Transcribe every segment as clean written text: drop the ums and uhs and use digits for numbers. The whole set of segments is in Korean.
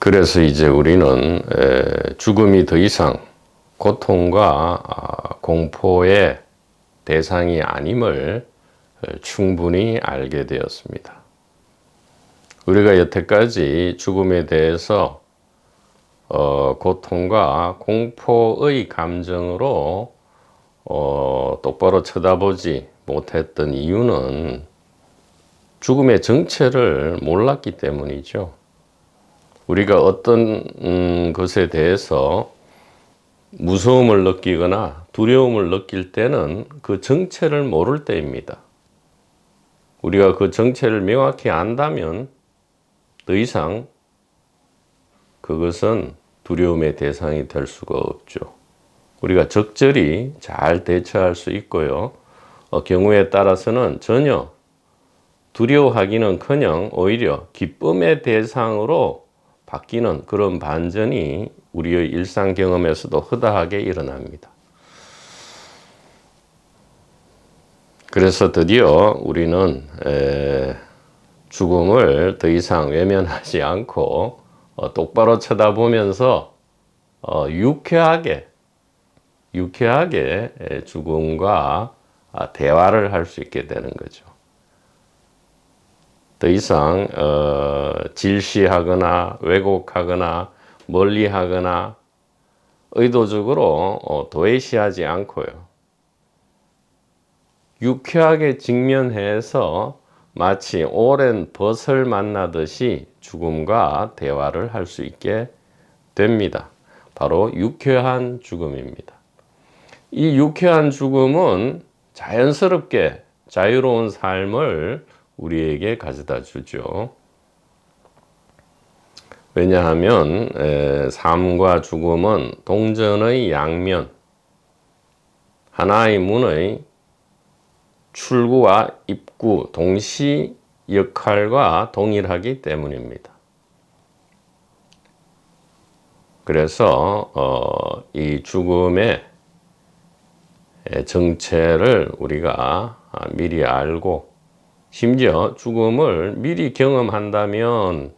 그래서 이제 우리는 죽음이 더 이상 고통과 공포의 대상이 아님을 충분히 알게 되었습니다. 우리가 여태까지 죽음에 대해서 고통과 공포의 감정으로 똑바로 쳐다보지 못했던 이유는 죽음의 정체를 몰랐기 때문이죠. 우리가 어떤 것에 대해서 무서움을 느끼거나 두려움을 느낄 때는 그 정체를 모를 때입니다. 우리가 그 정체를 명확히 안다면 더 이상 그것은 두려움의 대상이 될 수가 없죠. 우리가 적절히 잘 대처할 수 있고요. 경우에 따라서는 전혀 두려워하기는커녕 오히려 기쁨의 대상으로 바뀌는 그런 반전이 우리의 일상 경험에서도 허다하게 일어납니다. 그래서 드디어 우리는 죽음을 더 이상 외면하지 않고 똑바로 쳐다보면서 유쾌하게 죽음과 대화를 할 수 있게 되는 거죠. 더 이상 질시하거나 왜곡하거나 멀리하거나 의도적으로 도외시하지 않고요. 유쾌하게 직면해서 마치 오랜 벗을 만나듯이 죽음과 대화를 할 수 있게 됩니다. 바로 유쾌한 죽음입니다. 이 유쾌한 죽음은 자연스럽게 자유로운 삶을 우리에게 가져다 주죠. 왜냐하면 삶과 죽음은 동전의 양면, 하나의 문의 출구와 입구 동시 역할과 동일하기 때문입니다. 그래서 이 죽음의 정체를 우리가 미리 알고 심지어 죽음을 미리 경험한다면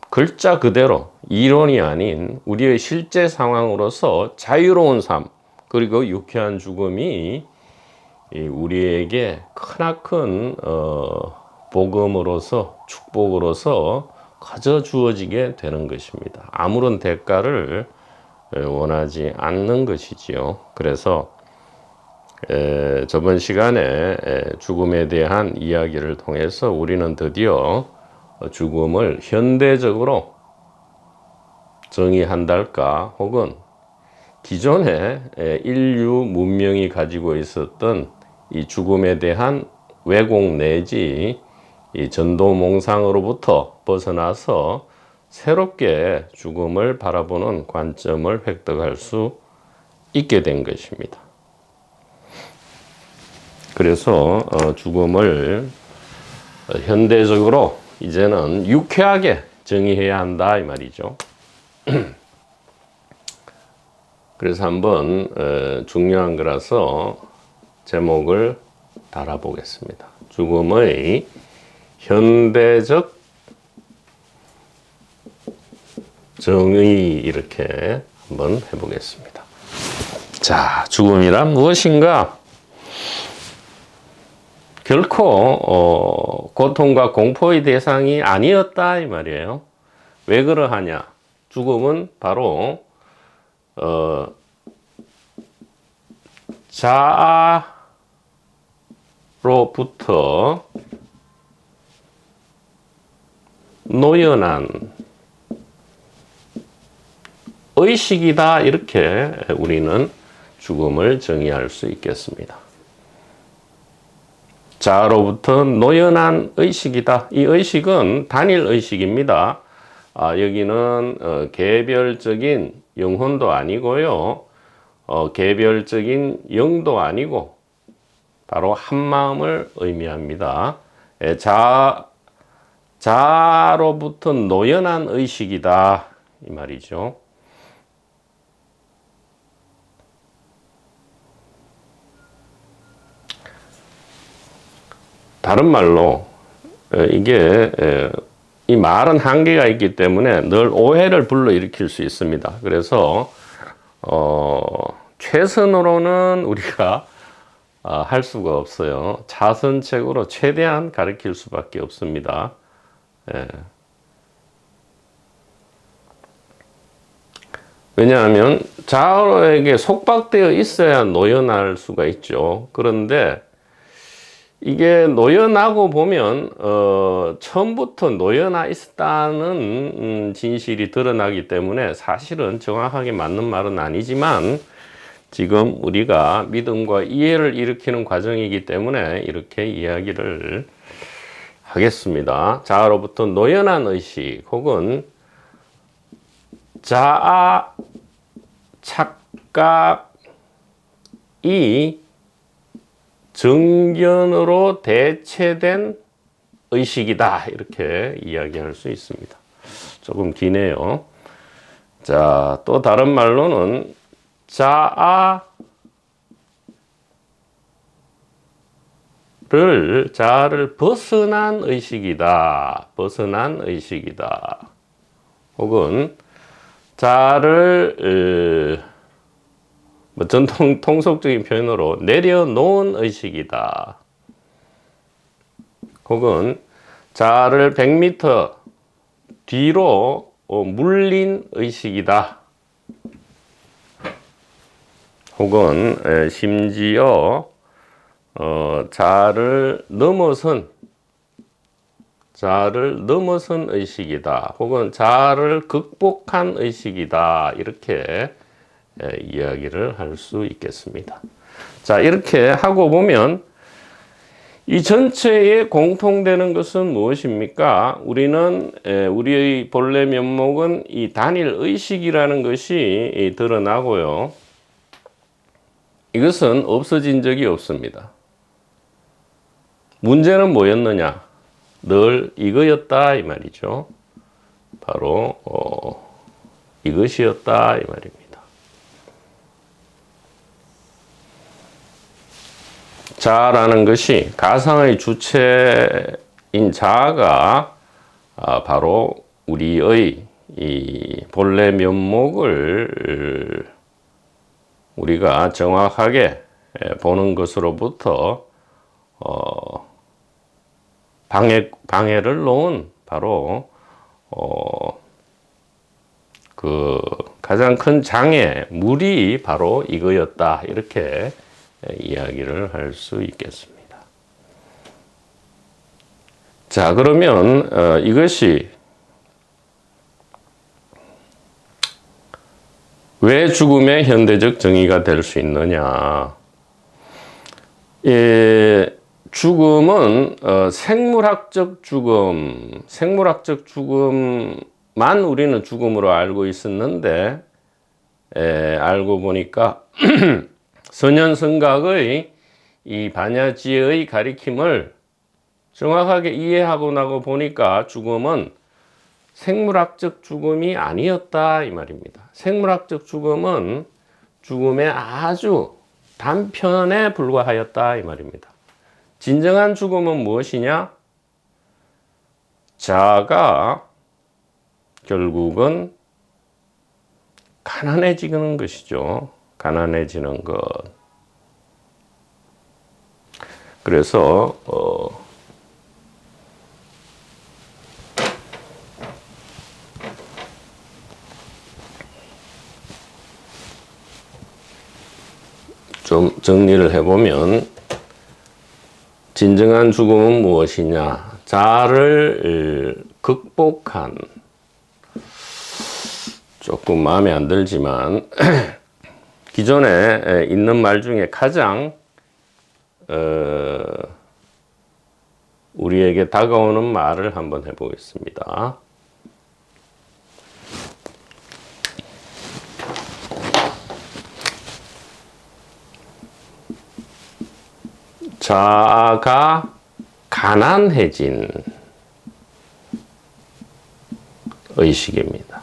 글자 그대로 이론이 아닌 우리의 실제 상황으로서 자유로운 삶 그리고 유쾌한 죽음이 우리에게 크나큰 복음으로서 축복으로서 가져 주어지게 되는 것입니다. 아무런 대가를 원하지 않는 것이지요. 그래서 저번 시간에 죽음에 대한 이야기를 통해서 우리는 드디어 죽음을 현대적으로 정의한달까 혹은 기존에 인류 문명이 가지고 있었던 이 죽음에 대한 왜곡 내지 이 전도몽상으로부터 벗어나서 새롭게 죽음을 바라보는 관점을 획득할 수 있게 된 것입니다. 그래서 죽음을 현대적으로 이제는 유쾌하게 정의해야 한다 이 말이죠. 그래서 한번 중요한 거라서 제목을 달아보겠습니다. 죽음의 현대적 정의 이렇게 한번 해보겠습니다. 자, 죽음이란 무엇인가? 결코 고통과 공포의 대상이 아니었다 이 말이에요. 왜 그러하냐? 죽음은 바로 자아로부터 노연한 의식이다 이렇게 우리는 죽음을 정의할 수 있겠습니다. 자아로부터 노연한 의식이다. 이 의식은 단일 의식입니다. 여기는 개별적인 영혼도 아니고요. 개별적인 영도 아니고 바로 한 마음을 의미합니다. 자아로부터 노연한 의식이다 이 말이죠. 다른 말로 이게 이 말은 한계가 있기 때문에 늘 오해를 불러일으킬 수 있습니다. 그래서 최선으로는 우리가 할 수가 없어요. 자선책으로 최대한 가르칠 수밖에 없습니다. 예. 왜냐하면 자아에게 속박되어 있어야 노연할 수가 있죠. 그런데 이게 노연하고 보면 처음부터 노연하 있었다는 진실이 드러나기 때문에 사실은 정확하게 맞는 말은 아니지만 지금 우리가 믿음과 이해를 일으키는 과정이기 때문에 이렇게 이야기를 하겠습니다. 자아로부터 노연한 의식 혹은 자아 착각이 정견으로 대체된 의식이다. 이렇게 이야기할 수 있습니다. 조금 기네요. 자, 또 다른 말로는 자아를 벗어난 의식이다. 벗어난 의식이다. 혹은 자아를 전통 통속적인 표현으로 내려놓은 의식이다. 혹은 자아를 100m 뒤로 물린 의식이다. 혹은 심지어 자아를 넘어선 의식이다. 혹은 자아를 극복한 의식이다. 이렇게 이야기를 할 수 있겠습니다. 자, 이렇게 하고 보면 이 전체에 공통되는 것은 무엇입니까? 우리는 우리의 본래 면목은 이 단일 의식이라는 것이 드러나고요. 이것은 없어진 적이 없습니다. 문제는 뭐였느냐? 늘 이거였다 이 말이죠. 바로 이것이었다 이 말입니다. 자아라는 것이 가상의 주체인 자아가 바로 우리의 이 본래 면목을 우리가 정확하게 보는 것으로부터 방해를 놓은 바로 그 가장 큰 장애물이 바로 이거였다. 이렇게 이야기를 할 수 있겠습니다. 자, 그러면 이것이 왜 죽음의 현대적 정의가 될 수 있느냐? 죽음은 생물학적 죽음만 우리는 죽음으로 알고 있었는데 알고 보니까 선현성각의 이 반야지의 가리킴을 정확하게 이해하고 나고 보니까 죽음은 생물학적 죽음이 아니었다 이 말입니다. 생물학적 죽음은 죽음의 아주 단편에 불과하였다 이 말입니다. 진정한 죽음은 무엇이냐? 자아가 결국은 가난해지는 것이죠. 가난해지는 것. 그래서 좀 정리를 해보면 진정한 죽음은 무엇이냐? 자아를 극복한, 조금 마음에 안 들지만 기존에 있는 말 중에 가장 우리에게 다가오는 말을 한번 해보겠습니다. 자아가 가난해진 의식입니다.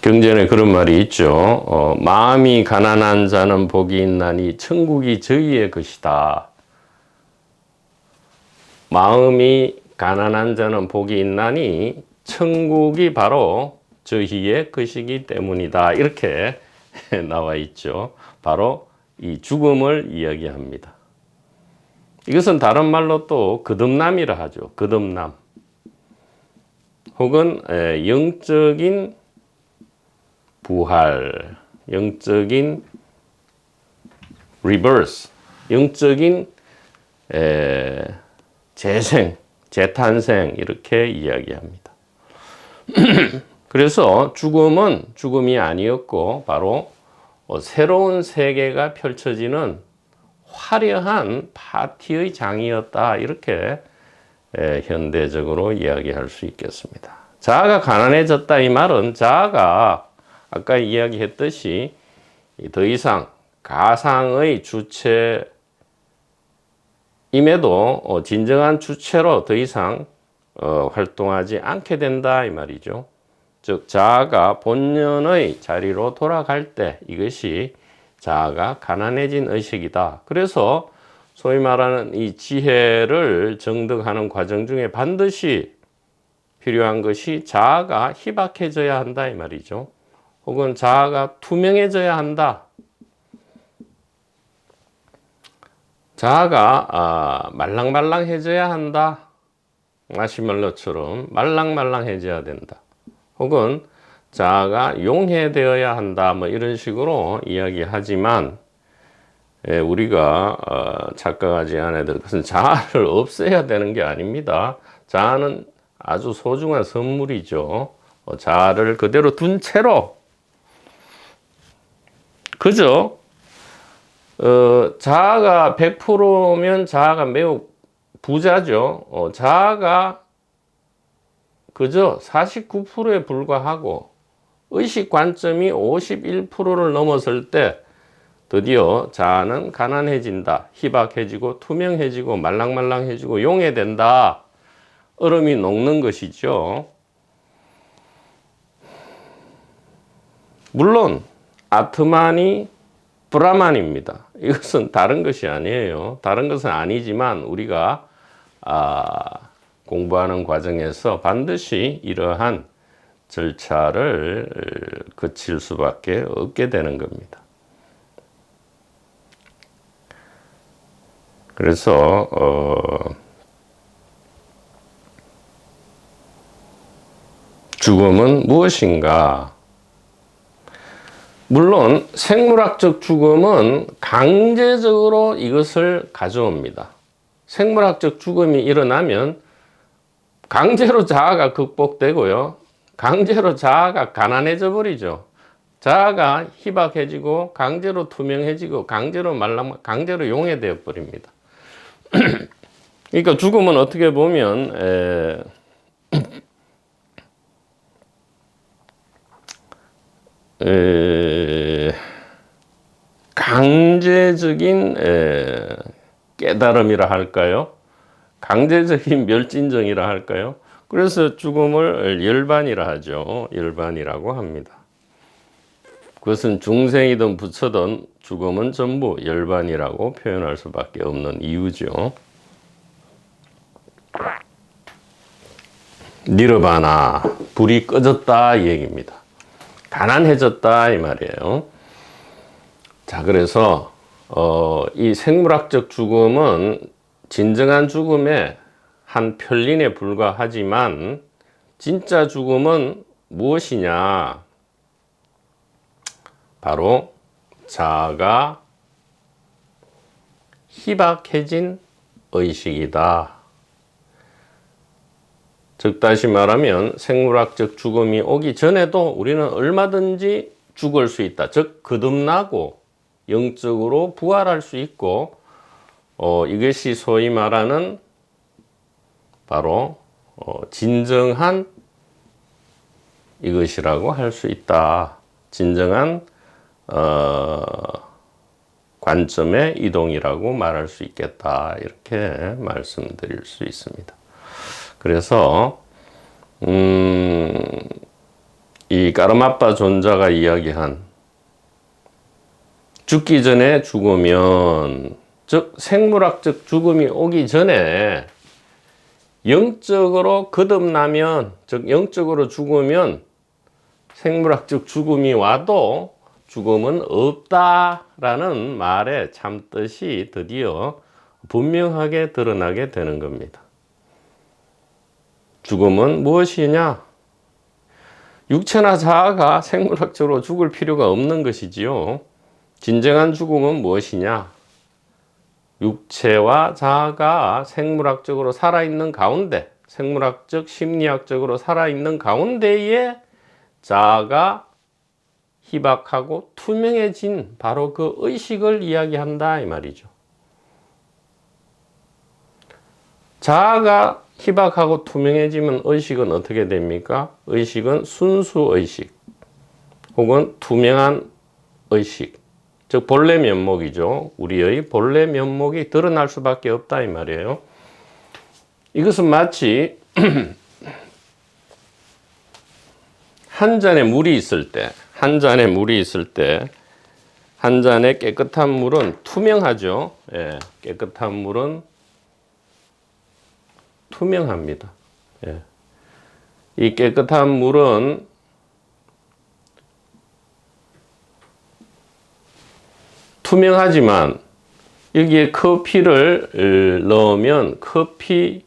경전에 그런 말이 있죠. 마음이 가난한 자는 복이 있나니 천국이 저희의 것이다. 마음이 가난한 자는 복이 있나니 천국이 바로 저희의 것이기 때문이다. 이렇게 나와 있죠. 바로 이 죽음을 이야기합니다. 이것은 다른 말로 또 거듭남이라 하죠. 거듭남. 혹은 영적인 부활, 영적인 리버스, 영적인 재생, 재탄생 이렇게 이야기합니다. 그래서 죽음은 죽음이 아니었고 바로 새로운 세계가 펼쳐지는 화려한 파티의 장이었다. 이렇게 현대적으로 이야기할 수 있겠습니다. 자아가 가난해졌다 이 말은 자아가 아까 이야기했듯이 더 이상 가상의 주체임에도 진정한 주체로 더 이상 활동하지 않게 된다 이 말이죠. 즉 자아가 본연의 자리로 돌아갈 때 이것이 자아가 가난해진 의식이다. 그래서 소위 말하는 이 지혜를 정득하는 과정 중에 반드시 필요한 것이 자아가 희박해져야 한다 이 말이죠. 혹은 자아가 투명해져야 한다. 자아가 말랑말랑해져야 한다. 마시멜로처럼 말랑말랑해져야 된다. 혹은 자아가 용해되어야 한다. 뭐 이런 식으로 이야기하지만 우리가 착각하지 않아야 될 것은 자아를 없애야 되는 게 아닙니다. 자아는 아주 소중한 선물이죠. 자아를 그대로 둔 채로 그죠? 자아가 100%면 자아가 매우 부자죠. 자아가 그저 49%에 불과하고 의식 관점이 51%를 넘었을 때 드디어 자아는 가난해진다, 희박해지고 투명해지고 말랑말랑해지고 용해된다. 얼음이 녹는 것이죠. 물론 아트만이 브라만입니다. 이것은 다른 것이 아니에요. 다른 것은 아니지만 우리가 공부하는 과정에서 반드시 이러한 절차를 거칠 수밖에 없게 되는 겁니다. 그래서 죽음은 무엇인가? 물론 생물학적 죽음은 강제적으로 이것을 가져옵니다. 생물학적 죽음이 일어나면 강제로 자아가 극복되고요. 강제로 자아가 가난해져 버리죠. 자아가 희박해지고 강제로 투명해지고 강제로 강제로 용해되어 버립니다. 그러니까 죽음은 어떻게 보면 강제적인 깨달음이라 할까요? 강제적인 멸진정이라 할까요? 그래서 죽음을 열반이라 하죠. 열반이라고 합니다. 그것은 중생이든 부처든 죽음은 전부 열반이라고 표현할 수밖에 없는 이유죠. 니르바나, 불이 꺼졌다 이 얘기입니다. 가난해졌다 이 말이에요. 자, 그래서 이 생물학적 죽음은 진정한 죽음의 한 편린에 불과하지만 진짜 죽음은 무엇이냐? 바로 자아가 희박해진 의식이다. 즉 다시 말하면 생물학적 죽음이 오기 전에도 우리는 얼마든지 죽을 수 있다. 즉 거듭나고 영적으로 부활할 수 있고 이것이 소위 말하는 바로 진정한 이것이라고 할 수 있다. 진정한 관점의 이동이라고 말할 수 있겠다. 이렇게 말씀드릴 수 있습니다. 그래서 이 까르마빠 존자가 이야기한 죽기 전에 죽으면 즉 생물학적 죽음이 오기 전에 영적으로 거듭나면, 즉 영적으로 죽으면 생물학적 죽음이 와도 죽음은 없다라는 말의 참뜻이 드디어 분명하게 드러나게 되는 겁니다. 죽음은 무엇이냐? 육체나 자아가 생물학적으로 죽을 필요가 없는 것이지요. 진정한 죽음은 무엇이냐? 육체와 자아가 생물학적으로 살아있는 가운데, 생물학적, 심리학적으로 살아있는 가운데에 자아가 희박하고 투명해진 바로 그 의식을 이야기한다 이 말이죠. 자아가 희박하고 투명해지면 의식은 어떻게 됩니까? 의식은 순수의식 혹은 투명한 의식, 즉 본래 면목이죠. 우리의 본래 면목이 드러날 수밖에 없다 이 말이에요. 이것은 마치 한 잔에 물이 있을 때, 한 잔의 깨끗한 물은 투명하죠. 예, 깨끗한 물은 투명합니다. 예. 이 깨끗한 물은 투명하지만 여기에 커피를 넣으면 커피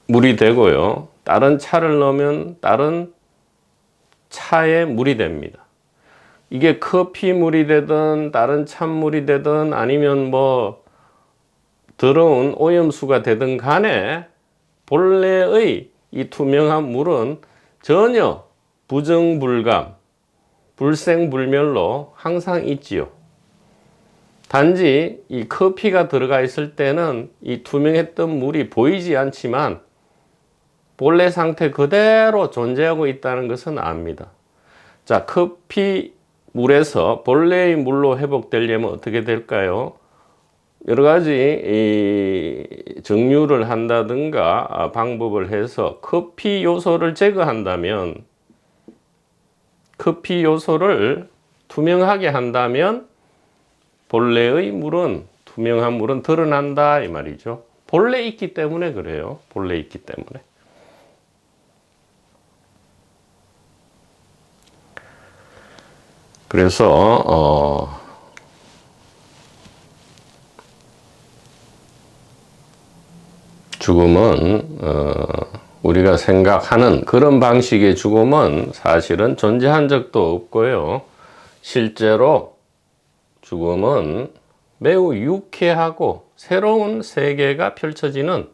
물이 되고요. 다른 차를 넣으면 다른 차의 물이 됩니다. 이게 커피 물이 되든 다른 찬물이 되든 아니면 뭐 더러운 오염수가 되든 간에 본래의 이 투명한 물은 전혀 부정불감, 불생불멸로 항상 있지요. 단지 이 커피가 들어가 있을 때는 이 투명했던 물이 보이지 않지만 본래 상태 그대로 존재하고 있다는 것은 압니다. 자, 커피 물에서 본래의 물로 회복되려면 어떻게 될까요? 여러 가지 정류를 한다든가 방법을 해서 커피 요소를 제거한다면, 커피 요소를 투명하게 한다면 본래의 물은, 투명한 물은 드러난다 이 말이죠. 본래 있기 때문에 그래요. 본래 있기 때문에. 그래서 죽음은 우리가 생각하는 그런 방식의 죽음은 사실은 존재한 적도 없고요. 실제로 죽음은 매우 유쾌하고 새로운 세계가 펼쳐지는,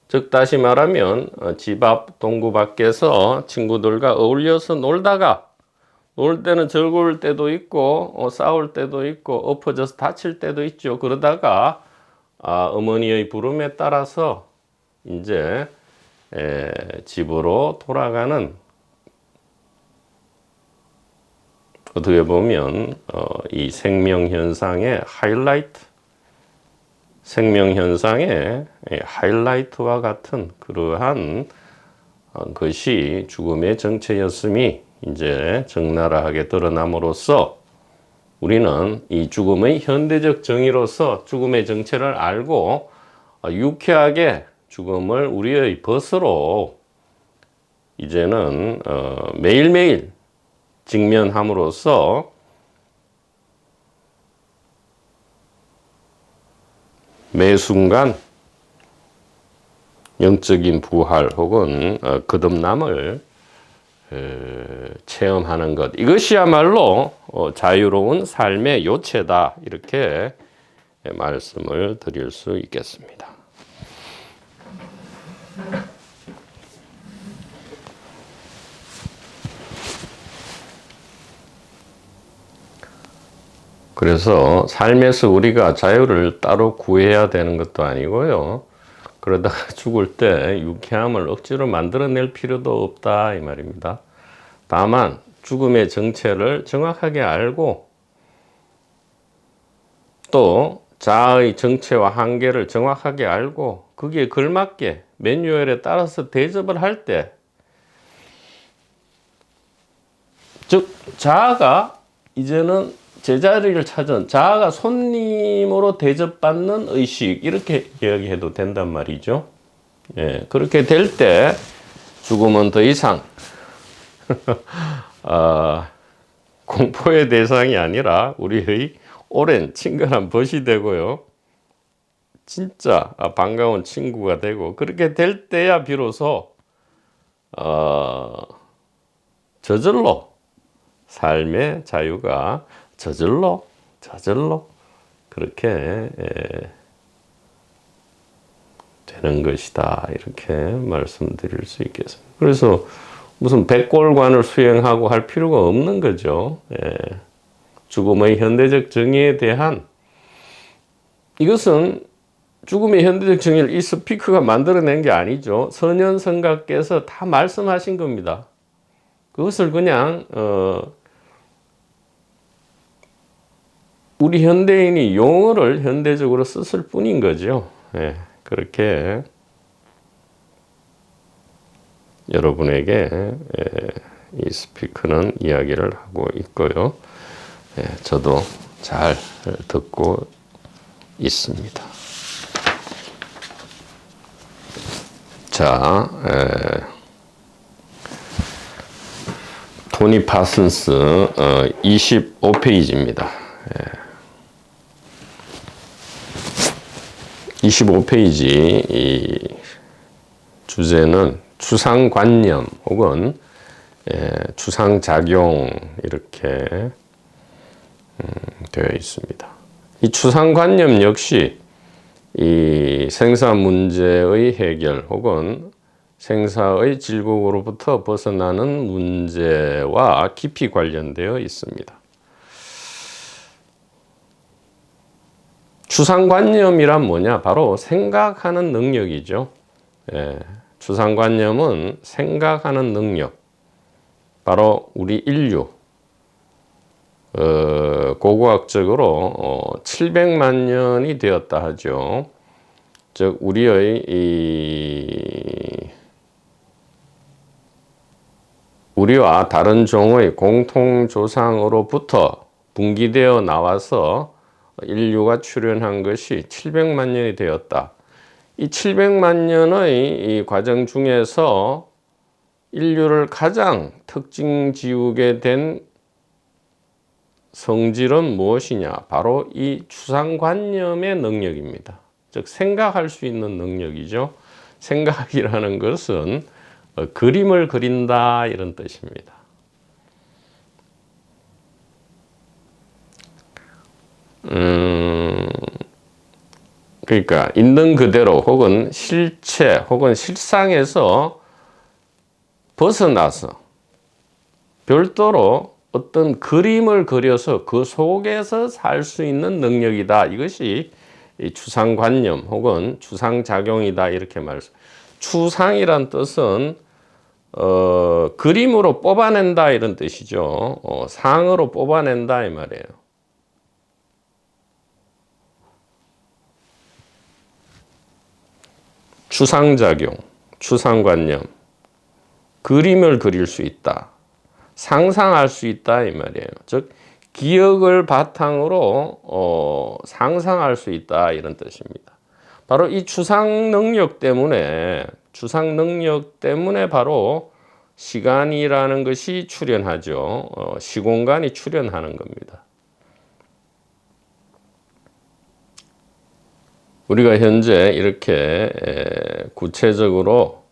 즉 다시 말하면 집 앞 동구 밖에서 친구들과 어울려서 놀다가 놀 때는 즐거울 때도 있고 싸울 때도 있고 엎어져서 다칠 때도 있죠. 그러다가 어머니의 부름에 따라서 이제 집으로 돌아가는, 어떻게 보면 이 생명현상의 하이라이트, 생명현상의 하이라이트와 같은 그러한 것이 죽음의 정체였음이 이제 적나라하게 드러남으로써 우리는 이 죽음의 현대적 정의로서 죽음의 정체를 알고 유쾌하게 죽음을 우리의 벗으로 이제는 매일매일 직면함으로써 매 순간 영적인 부활 혹은 거듭남을 체험하는 것, 이것이야말로 자유로운 삶의 요체다, 이렇게 말씀을 드릴 수 있겠습니다. 그래서 삶에서 우리가 자유를 따로 구해야 되는 것도 아니고요. 그러다가 죽을 때 유쾌함을 억지로 만들어낼 필요도 없다 이 말입니다. 다만 죽음의 정체를 정확하게 알고 또 자아의 정체와 한계를 정확하게 알고 거기에 걸맞게 매뉴얼에 따라서 대접을 할 때, 즉 자아가 이제는 제자리를 찾은 자아가 손님으로 대접받는 의식 이렇게 이야기해도 된단 말이죠. 예, 그렇게 될 때 죽음은 더 이상 공포의 대상이 아니라 우리의 오랜 친근한 벗이 되고요. 진짜 반가운 친구가 되고 그렇게 될 때야 비로소 저절로 삶의 자유가 저절로 그렇게 되는 것이다 이렇게 말씀드릴 수 있겠습니다. 그래서 무슨 백골관을 수행하고 할 필요가 없는 거죠. 죽음의 현대적 정의에 대한 이것은 죽음의 현대적 정의를 이 스피커가 만들어낸 게 아니죠. 선현성가께서 다 말씀하신 겁니다. 그것을 그냥 우리 현대인이 용어를 현대적으로 썼을 뿐인 거죠. 그렇게 여러분에게 이 스피커는 이야기를 하고 있고요. 저도 잘 듣고 있습니다. 자, 토니 파슨스 25페이지입니다. 25페이지 이 주제는 추상관념 혹은 추상작용 이렇게 되어 있습니다. 이 추상관념 역시 이 생사 문제의 해결 혹은 생사의 질곡으로부터 벗어나는 문제와 깊이 관련되어 있습니다. 추상관념이란 뭐냐? 바로 생각하는 능력이죠. 추상관념은 생각하는 능력. 바로 우리 인류 고고학적으로 700만 년이 되었다 하죠. 즉 우리와 다른 종의 공통조상으로부터 분기되어 나와서 인류가 출현한 것이 700만 년이 되었다. 이 700만 년의 이 과정 중에서 인류를 가장 특징 지우게 된 성질은 무엇이냐? 바로 이 추상관념의 능력입니다. 즉 생각할 수 있는 능력이죠. 생각이라는 것은 그림을 그린다 이런 뜻입니다. 그러니까 있는 그대로 혹은 실체 혹은 실상에서 벗어나서 별도로 어떤 그림을 그려서 그 속에서 살 수 있는 능력이다. 이것이 추상관념 혹은 추상작용이다 이렇게 말씀. 추상이란 뜻은 그림으로 뽑아낸다 이런 뜻이죠. 상으로 뽑아낸다 이 말이에요. 추상작용, 추상관념, 그림을 그릴 수 있다. 상상할 수 있다 이 말이에요. 즉 기억을 바탕으로 상상할 수 있다 이런 뜻입니다. 바로 이 추상 능력 때문에 바로 시간이라는 것이 출현하죠. 시공간이 출현하는 겁니다. 우리가 현재 이렇게 구체적으로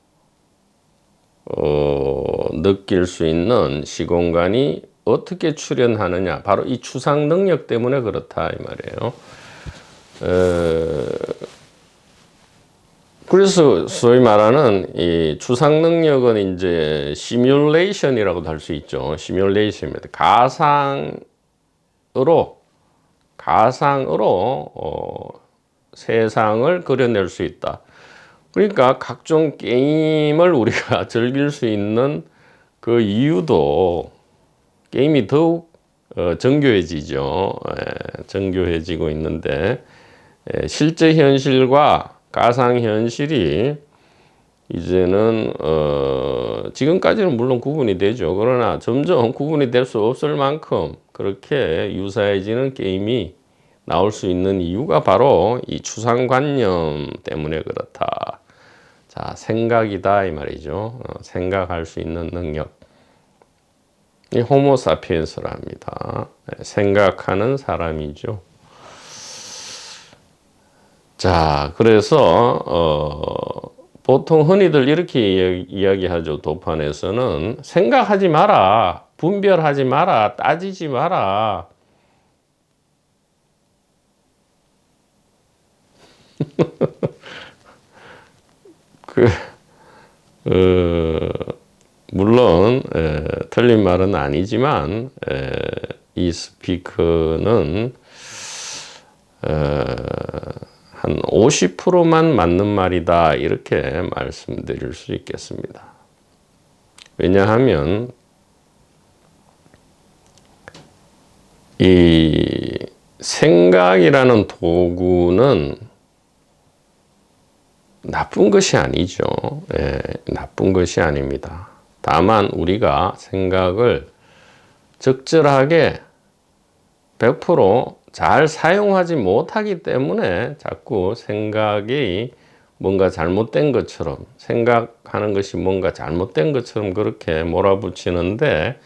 느낄 수 있는 시공간이 어떻게 출현하느냐? 바로 이 추상 능력 때문에 그렇다 이 말이에요. 그래서 소위 말하는 이 추상 능력은 이제 시뮬레이션이라고도 할 수 있죠. 시뮬레이션입니다. 가상으로 세상을 그려낼 수 있다. 그러니까 각종 게임을 우리가 즐길 수 있는 그 이유도 게임이 더욱 정교해지죠. 정교해지고 있는데 실제 현실과 가상 현실이 이제는 지금까지는 물론 구분이 되죠. 그러나 점점 구분이 될 수 없을 만큼 그렇게 유사해지는 게임이 나올 수 있는 이유가 바로 이 추상관념 때문에 그렇다. 자, 생각이다 이 말이죠. 생각할 수 있는 능력. 이 호모사피엔스라 합니다. 생각하는 사람이죠. 자, 그래서 보통 흔히들 이렇게 이야기하죠. 도판에서는 생각하지 마라, 분별하지 마라, 따지지 마라. 그, 물론 틀린 말은 아니지만 이 스피커는 한 50%만 맞는 말이다 이렇게 말씀드릴 수 있겠습니다. 왜냐하면 이 생각이라는 도구는 나쁜 것이 아니죠. 나쁜 것이 아닙니다. 다만 우리가 생각을 적절하게 100% 잘 사용하지 못하기 때문에 자꾸 생각이 뭔가 잘못된 것처럼, 생각하는 것이 뭔가 잘못된 것처럼 그렇게 몰아붙이는데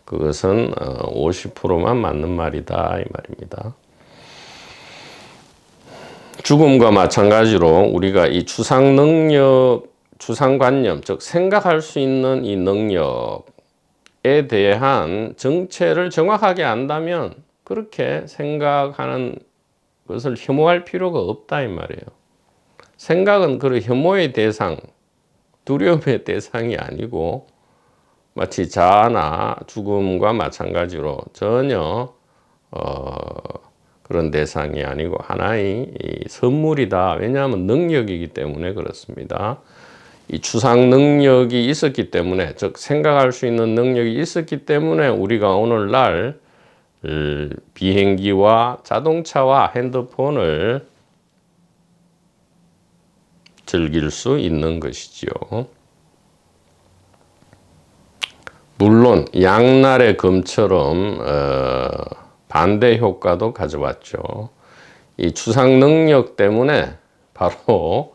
그것은 50%만 맞는 말이다 이 말입니다. 죽음과 마찬가지로 우리가 이 추상관념, 즉 생각할 수 있는 이 능력에 대한 정체를 정확하게 안다면 그렇게 생각하는 것을 혐오할 필요가 없다 이 말이에요. 생각은 그 혐오의 대상, 두려움의 대상이 아니고 마치 자아나 죽음과 마찬가지로 전혀 그런 대상이 아니고 하나의 선물이다. 왜냐하면 능력이기 때문에 그렇습니다. 이 추상 능력이 있었기 때문에, 즉 생각할 수 있는 능력이 있었기 때문에 우리가 오늘날 비행기와 자동차와 핸드폰을 즐길 수 있는 것이지요. 물론 양날의 검처럼 반대 효과도 가져왔죠. 이 추상 능력 때문에 바로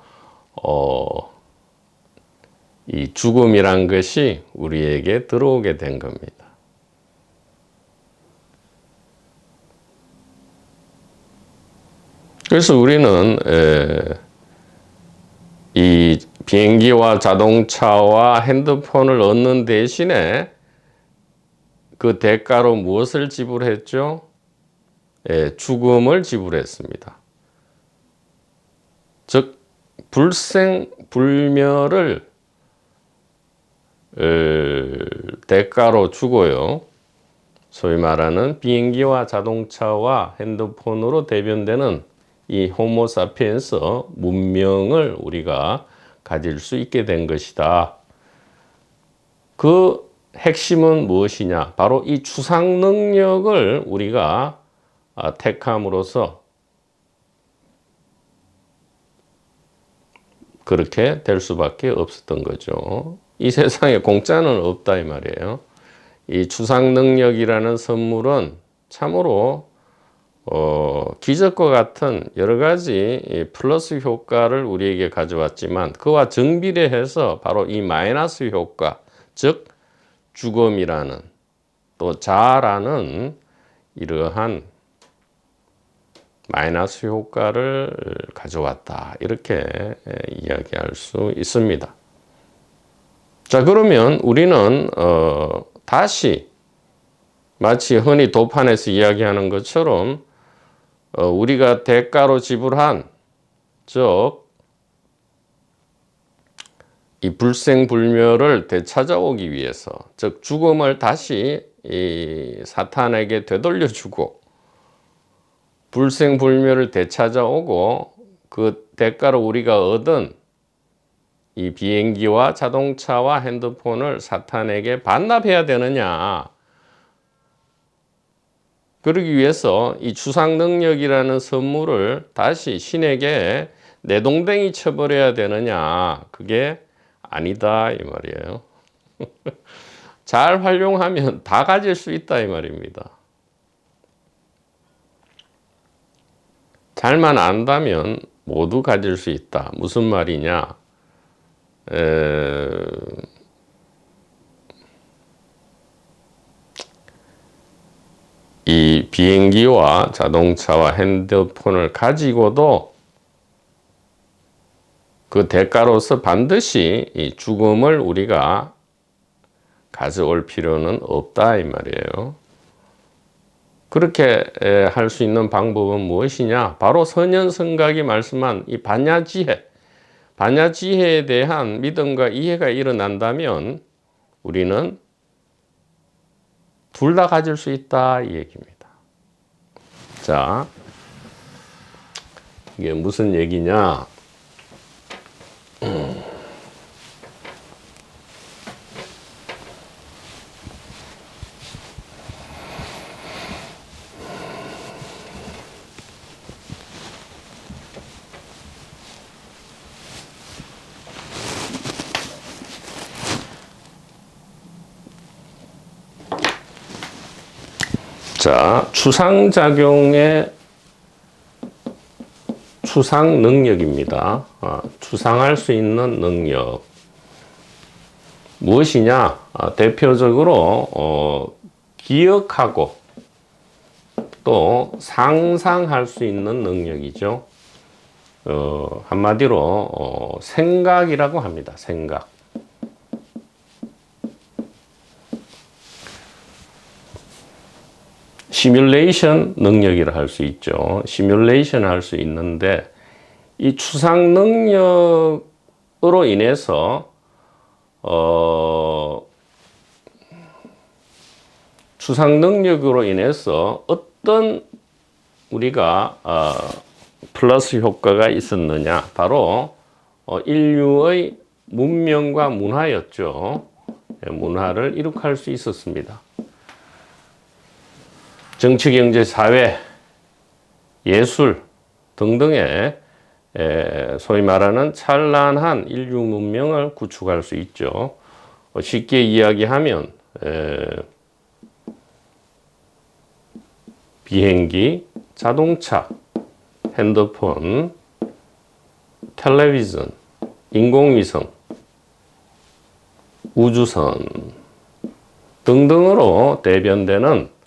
이 죽음이란 것이 우리에게 들어오게 된 겁니다. 그래서 우리는 이 비행기와 자동차와 핸드폰을 얻는 대신에 그 대가로 무엇을 지불했죠? 죽음을 지불했습니다. 즉 불생불멸을 대가로 주고요. 소위 말하는 비행기와 자동차와 핸드폰으로 대변되는 이 호모사피엔스 문명을 우리가 가질 수 있게 된 것이다. 그 핵심은 무엇이냐? 바로 이 추상 능력을 우리가 택함으로써 그렇게 될 수밖에 없었던 거죠. 이 세상에 공짜는 없다 이 말이에요. 이 추상 능력이라는 선물은 참으로 기적과 같은 여러 가지 플러스 효과를 우리에게 가져왔지만 그와 정비례해서 바로 이 마이너스 효과, 즉 죽음이라는 또 자아라는 이러한 마이너스 효과를 가져왔다. 이렇게 이야기할 수 있습니다. 자, 그러면 우리는 다시 마치 흔히 도판에서 이야기하는 것처럼 우리가 대가로 지불한 즉 이 불생불멸을 되찾아오기 위해서, 즉 죽음을 다시 이 사탄에게 되돌려주고 불생불멸을 되찾아오고 그 대가로 우리가 얻은 이 비행기와 자동차와 핸드폰을 사탄에게 반납해야 되느냐. 그러기 위해서 이 추상 능력이라는 선물을 다시 신에게 내동댕이 쳐버려야 되느냐. 그게 아니다 이 말이에요. 잘 활용하면 다 가질 수 있다 이 말입니다. 잘만 안다면 모두 가질 수 있다. 무슨 말이냐? 이 비행기와 자동차와 핸드폰을 가지고도 그 대가로서 반드시 이 죽음을 우리가 가져올 필요는 없다 이 말이에요. 그렇게 할 수 있는 방법은 무엇이냐? 바로 선현성각이 말씀한 이 반야지혜, 반야지혜에 대한 믿음과 이해가 일어난다면 우리는 둘 다 가질 수 있다 이 얘기입니다. 자, 이게 무슨 얘기냐? 자, 추상작용의 추상 능력입니다. 추상할 수 있는 능력. 무엇이냐? 대표적으로 기억하고 또 상상할 수 있는 능력이죠. 한마디로 생각이라고 합니다. 생각. 시뮬레이션 능력이라 할 수 있죠. 시뮬레이션 할 수 있는데 이 추상 능력으로 인해서 추상 능력으로 인해서 어떤 우리가 플러스 효과가 있었느냐? 바로 인류의 문명과 문화였죠. 문화를 이룩할 수 있었습니다. 정치, 경제, 사회, 예술 등등의 소위 말하는 찬란한 인류 문명을 구축할 수 있죠. 쉽게 이야기하면 비행기, 자동차, 핸드폰, 텔레비전, 인공위성, 우주선 등등으로 대변되는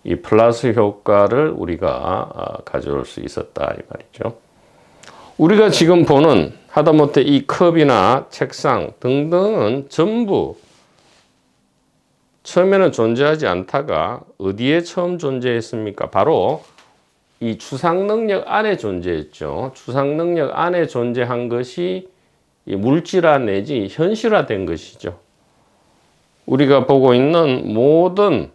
이 플러스 효과를 우리가 가져올 수 있었다 이 말이죠. 우리가 지금 보는 하다못해 이 컵이나 책상 등등은 전부 처음에는 존재하지 않다가 어디에 처음 존재했습니까? 바로 이 추상 능력 안에 존재했죠. 추상 능력 안에 존재한 것이 이 물질화 내지 현실화된 것이죠. 우리가 보고 있는 모든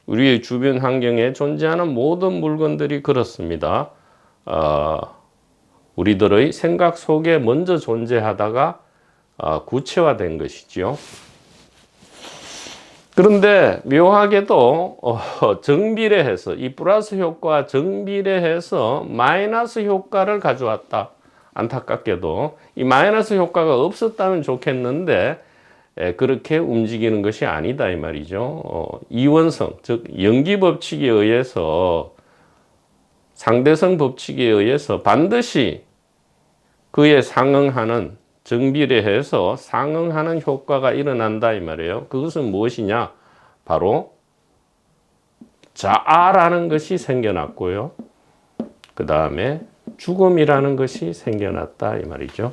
우리의 주변 환경에 존재하는 모든 물건들이 그렇습니다. 우리들의 생각 속에 먼저 존재하다가 구체화된 것이지요. 그런데 묘하게도 정비례해서 이 플러스 효과 정비례해서 마이너스 효과를 가져왔다. 안타깝게도 이 마이너스 효과가 없었다면 좋겠는데 그렇게 움직이는 것이 아니다 이 말이죠. 이원성 즉 연기 법칙에 의해서 상대성 법칙에 의해서 반드시 그에 상응하는 정비례해서 상응하는 효과가 일어난다 이 말이에요. 그것은 무엇이냐? 바로 자아라는 것이 생겨났고요. 그 다음에 죽음이라는 것이 생겨났다 이 말이죠.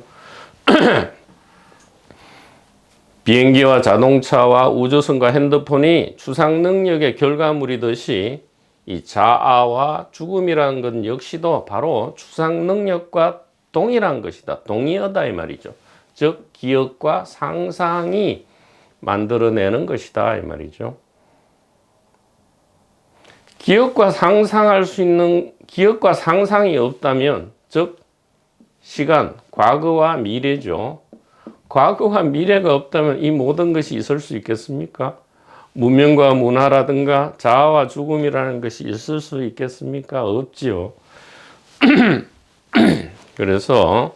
비행기와 자동차와 우주선과 핸드폰이 추상 능력의 결과물이듯이 이 자아와 죽음이라는 것 역시도 바로 추상 능력과 동일한 것이다. 동의어다 이 말이죠. 즉 기억과 상상이 만들어내는 것이다 이 말이죠. 기억과 상상할 수 있는 기억과 상상이 없다면 즉 시간, 과거와 미래죠. 과거와 미래가 없다면 이 모든 것이 있을 수 있겠습니까? 문명과 문화라든가 자아와 죽음이라는 것이 있을 수 있겠습니까? 없지요. 그래서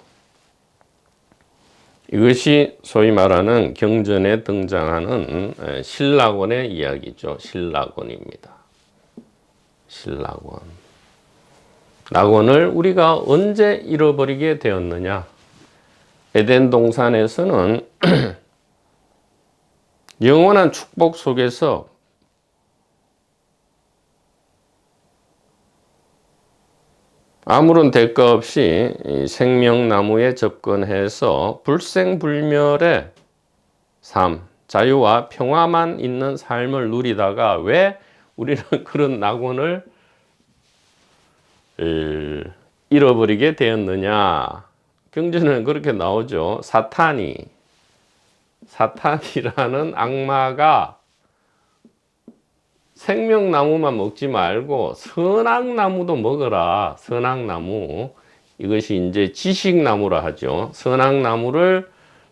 이것이 소위 말하는 경전에 등장하는 신라권의 이야기죠. 신라권입니다. 신라권. 낙원을 우리가 언제 잃어버리게 되었느냐? 에덴 동산에서는 영원한 축복 속에서 아무런 대가 없이 생명나무에 접근해서 불생불멸의 삶, 자유와 평화만 있는 삶을 누리다가 왜 우리는 그런 낙원을 잃어버리게 되었느냐? 경전에는 그렇게 나오죠. 사탄이라는 악마가 생명나무만 먹지 말고 선악나무도 먹어라. 선악나무. 이것이 이제 지식나무라 하죠. 선악나무를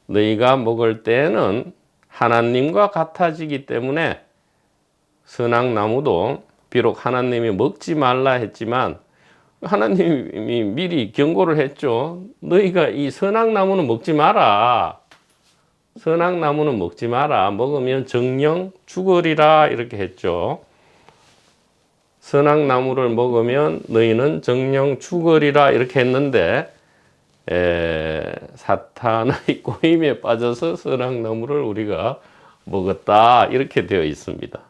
너희가 먹을 때에는 하나님과 같아지기 때문에 선악나무도 비록 하나님이 먹지 말라 했지만 하나님이 미리 경고를 했죠. 너희가 이 선악나무는 먹지 마라. 선악나무는 먹지 마라. 먹으면 정령 죽으리라 이렇게 했죠. 선악나무를 먹으면 너희는 정령 죽으리라 이렇게 했는데 사탄의 꼬임에 빠져서 선악나무를 우리가 먹었다 이렇게 되어 있습니다.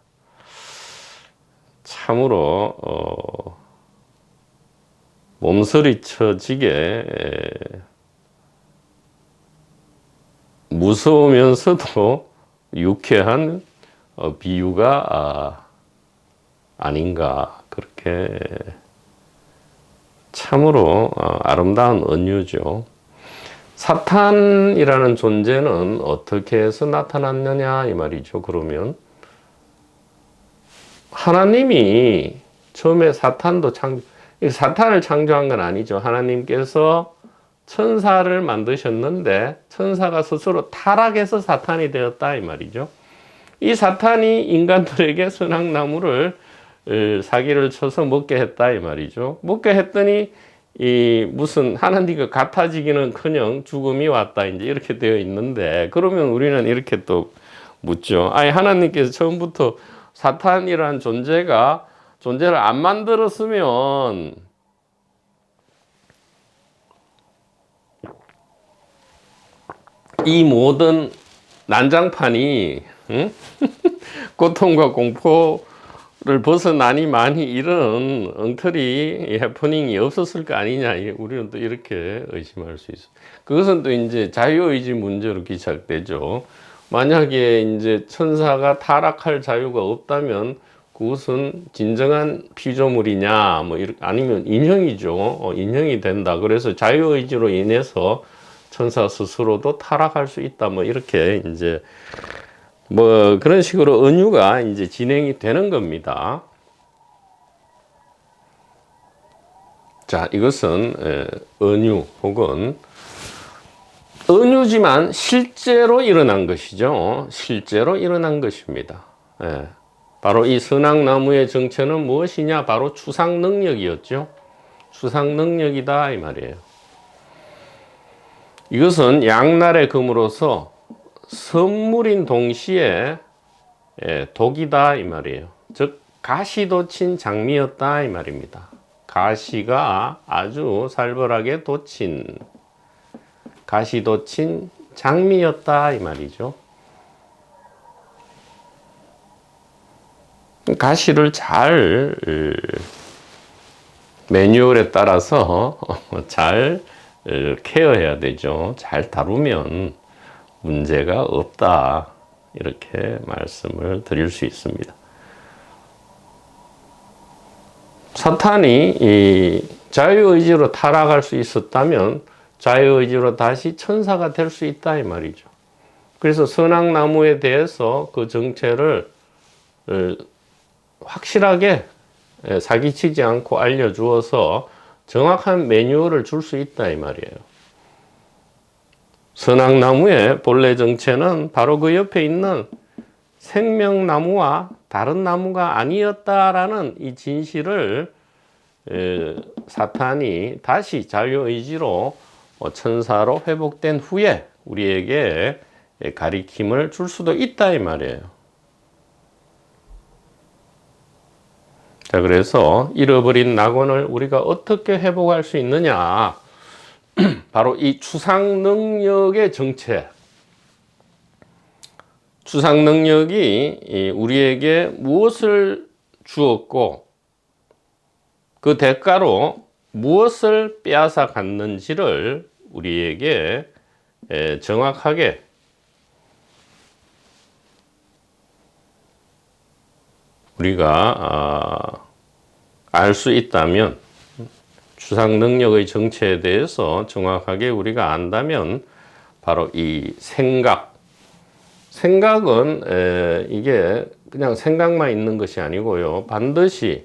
참으로 몸서리쳐지게 무서우면서도 유쾌한 비유가 아닌가 그렇게 참으로 아름다운 은유죠. 사탄이라는 존재는 어떻게 해서 나타났느냐 이 말이죠. 그러면 하나님이 처음에 사탄을 창조한 건 아니죠. 하나님께서 천사를 만드셨는데 천사가 스스로 타락해서 사탄이 되었다 이 말이죠. 이 사탄이 인간들에게 선악나무를 사기를 쳐서 먹게 했다 이 말이죠. 먹게 했더니 이 무슨 하나님과 같아지기는커녕 죽음이 왔다 이제 이렇게 되어 있는데 그러면 우리는 이렇게 또 묻죠. 아니 하나님께서 처음부터 사탄이라는 존재를 안 만들었으면 이 모든 난장판이 고통과 공포를 벗어나니만이 이런 엉터리 해프닝이 없었을 거 아니냐 우리는 또 이렇게 의심할 수 있어요. 그것은 또 이제 자유의지 문제로 기착되죠. 만약에 이제 천사가 타락할 자유가 없다면 그것은 진정한 피조물이냐 뭐 이렇게 아니면 인형이죠. 인형이 된다. 그래서 자유의지로 인해서 천사 스스로도 타락할 수 있다. 뭐 이렇게 이제 뭐 그런 식으로 은유가 이제 진행이 되는 겁니다. 자, 이것은 은유 혹은 은유지만 실제로 일어난 것이죠. 실제로 일어난 것입니다. 바로 이 선악나무의 정체는 무엇이냐? 바로 추상 능력이었죠. 추상 능력이다 이 말이에요. 이것은 양날의 금으로서 선물인 동시에 독이다 이 말이에요. 즉 가시돋친 장미였다 이 말입니다. 가시가 아주 살벌하게 돋친 가시돋친 장미였다 이 말이죠. 가시를 잘 매뉴얼에 따라서 잘 케어해야 되죠. 잘 다루면 문제가 없다 이렇게 말씀을 드릴 수 있습니다. 사탄이 이 자유의지로 타락할 수 있었다면 자유의지로 다시 천사가 될 수 있다 이 말이죠. 그래서 선악나무에 대해서 그 정체를 확실하게 사기치지 않고 알려주어서 정확한 매뉴얼을 줄 수 있다 이 말이에요. 선악나무의 본래 정체는 바로 그 옆에 있는 생명나무와 다른 나무가 아니었다라는 이 진실을 사탄이 다시 자유의지로 천사로 회복된 후에 우리에게 가리킴을 줄 수도 있다 이 말이에요. 자, 그래서 잃어버린 낙원을 우리가 어떻게 회복할 수 있느냐? 바로 이 추상 능력의 정체. 추상 능력이 우리에게 무엇을 주었고 그 대가로 무엇을 빼앗아 갔는지를 우리에게 정확하게 우리가 알 수 있다면, 추상 능력의 정체에 대해서 정확하게 우리가 안다면 바로 이 생각은 이게 그냥 생각만 있는 것이 아니고요, 반드시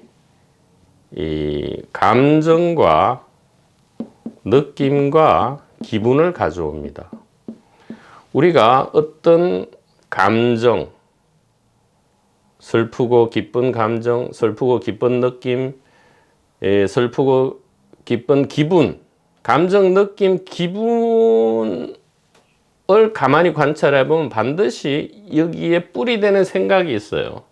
이 감정과 느낌과 기분을 가져옵니다. 우리가 어떤 감정, 슬프고 기쁜 감정, 슬프고 기쁜 느낌, 슬프고 기쁜 기분, 감정, 느낌, 기분을 가만히 관찰해 보면 반드시 여기에 뿌리되는 생각이 있어요.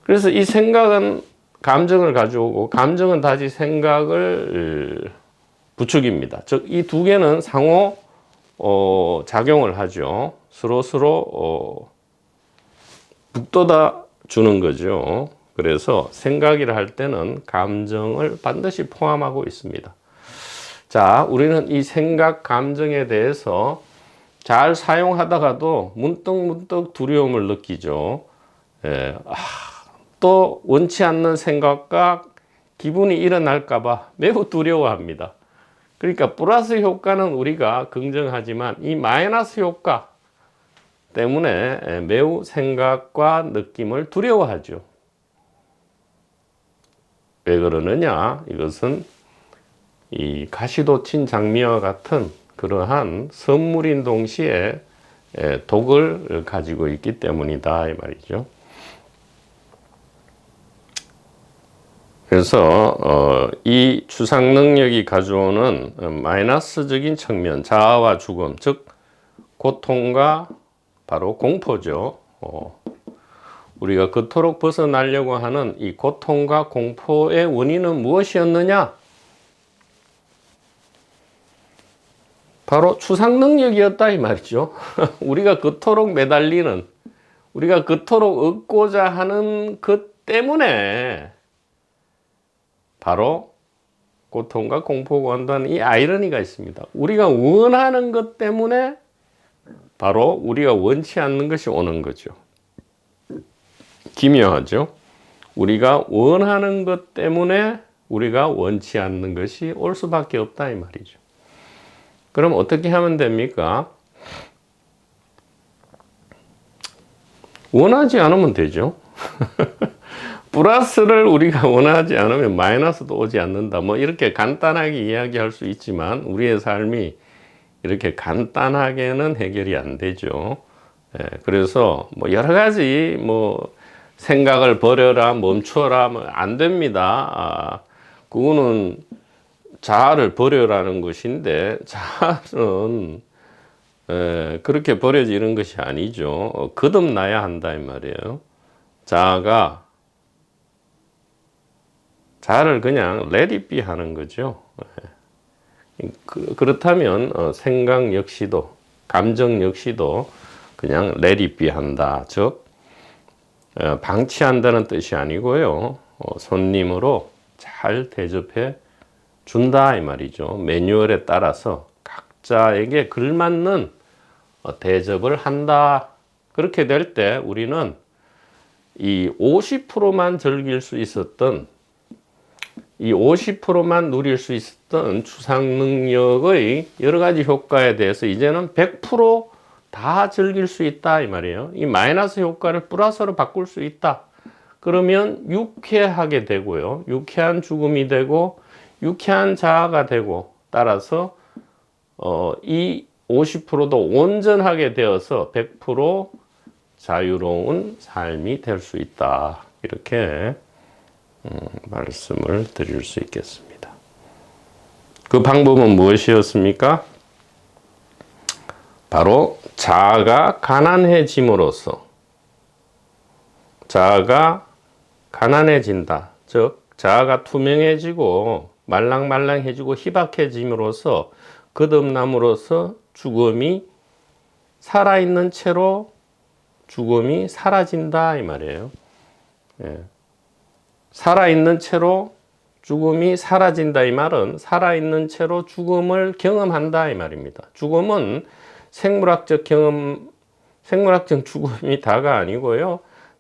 그래서 이 생각은 감정을 가져오고, 감정은 다시 생각을 부추깁니다. 즉, 이 두 개는 상호 작용을 하죠. 서로 북돋아 주는 거죠. 그래서 생각이라 할 때는 감정을 반드시 포함하고 있습니다. 자, 우리는 이 생각, 감정에 대해서 잘 사용하다가도 문득문득 두려움을 느끼죠. 또 원치 않는 생각과 기분이 일어날까봐 매우 두려워합니다. 그러니까 플러스 효과는 우리가 긍정하지만 이 마이너스 효과 때문에 매우 생각과 느낌을 두려워하죠. 왜 그러느냐? 이것은 이 가시돋친 장미와 같은 그러한 선물인 동시에 독을 가지고 있기 때문이다, 이 말이죠. 그래서 이 추상 능력이 가져오는 마이너스적인 측면, 자아와 죽음, 즉 고통과 바로 공포죠. 우리가 그토록 벗어나려고 하는 이 고통과 공포의 원인은 무엇이었느냐? 바로 추상 능력이었다, 이 말이죠. 우리가 그토록 매달리는, 우리가 그토록 얻고자 하는 것 때문에 바로 고통과 공포가 온다는 이 아이러니가 있습니다. 우리가 원하는 것 때문에 바로 우리가 원치 않는 것이 오는 거죠. 기묘하죠? 우리가 원하는 것 때문에 우리가 원치 않는 것이 올 수밖에 없다, 이 말이죠. 그럼 어떻게 하면 됩니까? 원하지 않으면 되죠. 플러스를 우리가 원하지 않으면 마이너스도 오지 않는다. 뭐 이렇게 간단하게 이야기할 수 있지만 우리의 삶이 이렇게 간단하게는 해결이 안 되죠. 그래서 뭐 여러 가지 뭐 생각을 버려라, 멈춰라, 뭐 안 됩니다. 그거는 자아를 버려라는 것인데, 자아는 그렇게 버려지는 것이 아니죠. 거듭나야 한다, 이 말이에요. 자아를 그냥 let it be 하는 거죠. 그렇다면 생각 역시도, 감정 역시도 그냥 let it be 한다. 즉 방치한다는 뜻이 아니고요, 손님으로 잘 대접해 준다, 이 말이죠. 매뉴얼에 따라서 각자에게 걸맞는 대접을 한다. 그렇게 될 때 우리는 이 50%만 즐길 수 있었던, 이 50%만 누릴 수 있었던 추상 능력의 여러 가지 효과에 대해서 이제는 100% 다 즐길 수 있다, 이 말이에요. 이 마이너스 효과를 플러스로 바꿀 수 있다. 그러면 유쾌하게 되고요, 유쾌한 죽음이 되고 유쾌한 자아가 되고, 따라서 이 50%도 온전하게 되어서 100% 자유로운 삶이 될 수 있다. 이렇게 말씀을 드릴 수 있겠습니다. 그 방법은 무엇이었습니까? 바로 자아가 가난해짐으로써, 자아가 가난해진다. 즉 자아가 투명해지고 말랑말랑해지고 희박해짐으로써 거듭남으로써 죽음이 살아있는 채로 죽음이 사라진다 이 말이에요. 예. 살아있는 채로 죽음이 사라진다 이 말은 살아있는 채로 죽음을 경험한다 이 말입니다. 죽음은 생물학적 죽음이 다가 아니고요.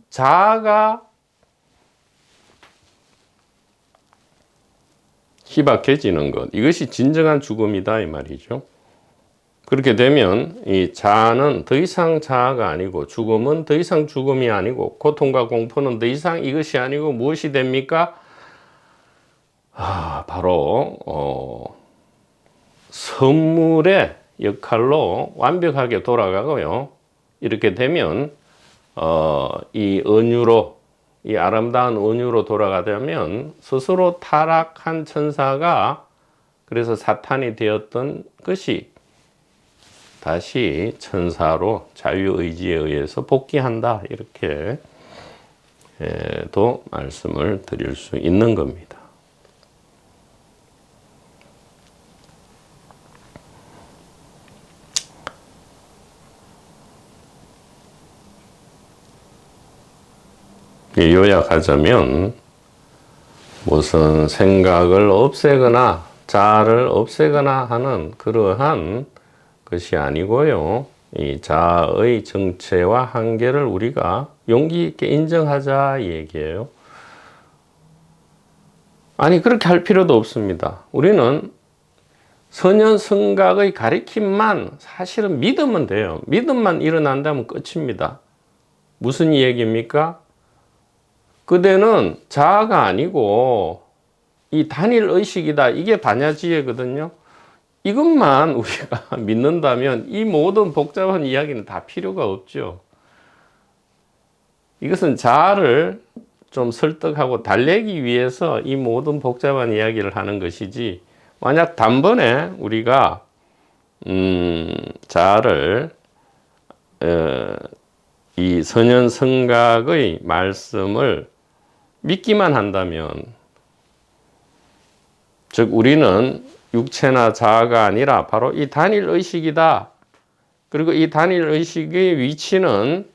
자아가 희박해지는 것, 이것이 진정한 죽음이다 이 말이죠. 그렇게 되면 이 자아는 더 이상 자아가 아니고 죽음은 더 이상 죽음이 아니고 고통과 공포는 더 이상 이것이 아니고 무엇이 됩니까? 바로 선물의 역할로 완벽하게 돌아가고요. 이렇게 되면 이 은유로, 이 아름다운 은유로 돌아가려면 스스로 타락한 천사가 그래서 사탄이 되었던 것이 다시 천사로 자유의지에 의해서 복귀한다. 이렇게 도 말씀을 드릴 수 있는 겁니다. 요약하자면 무슨 생각을 없애거나 자아를 없애거나 하는 그러한 것이 아니고요. 이 자아의 정체와 한계를 우리가 용기 있게 인정하자 이 얘기예요. 아니 그렇게 할 필요도 없습니다. 우리는 선현성각의 가리킴만 사실은 믿으면 돼요. 믿음만 일어난다면 끝입니다. 무슨 얘기입니까? 그대는 자아가 아니고 이 단일 의식이다. 이게 반야지혜거든요. 이것만 우리가 믿는다면 이 모든 복잡한 이야기는 다 필요가 없죠. 이것은 자아를 좀 설득하고 달래기 위해서 이 모든 복잡한 이야기를 하는 것이지, 만약 단번에 우리가 자아를 이 선현성각의 말씀을 믿기만 한다면, 즉 우리는 육체나 자아가 아니라 바로 이 단일 의식이다. 그리고 이 단일 의식의 위치는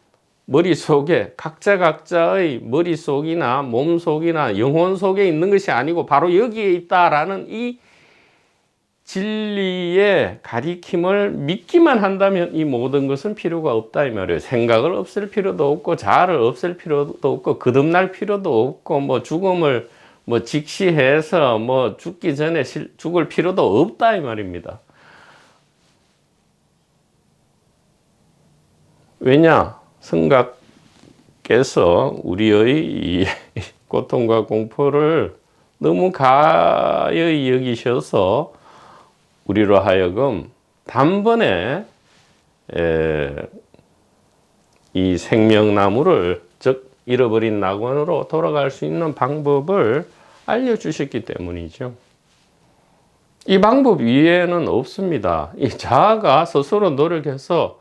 머릿속에, 각자의 머릿속이나 몸속이나 영혼 속에 있는 것이 아니고 바로 여기에 있다라는 이 진리의 가리킴을 믿기만 한다면 이 모든 것은 필요가 없다 이 말이에요. 생각을 없앨 필요도 없고 자아를 없앨 필요도 없고 거듭날 필요도 없고 뭐 죽음을 뭐 직시해서 뭐 죽기 전에 죽을 필요도 없다 이 말입니다. 왜냐? 성각께서 우리의 이 고통과 공포를 너무 가히 여기셔서 우리로 하여금 단번에 이 생명나무를, 즉 잃어버린 낙원으로 돌아갈 수 있는 방법을 알려주셨기 때문이죠. 이 방법 위에는 없습니다. 이 자아가 스스로 노력해서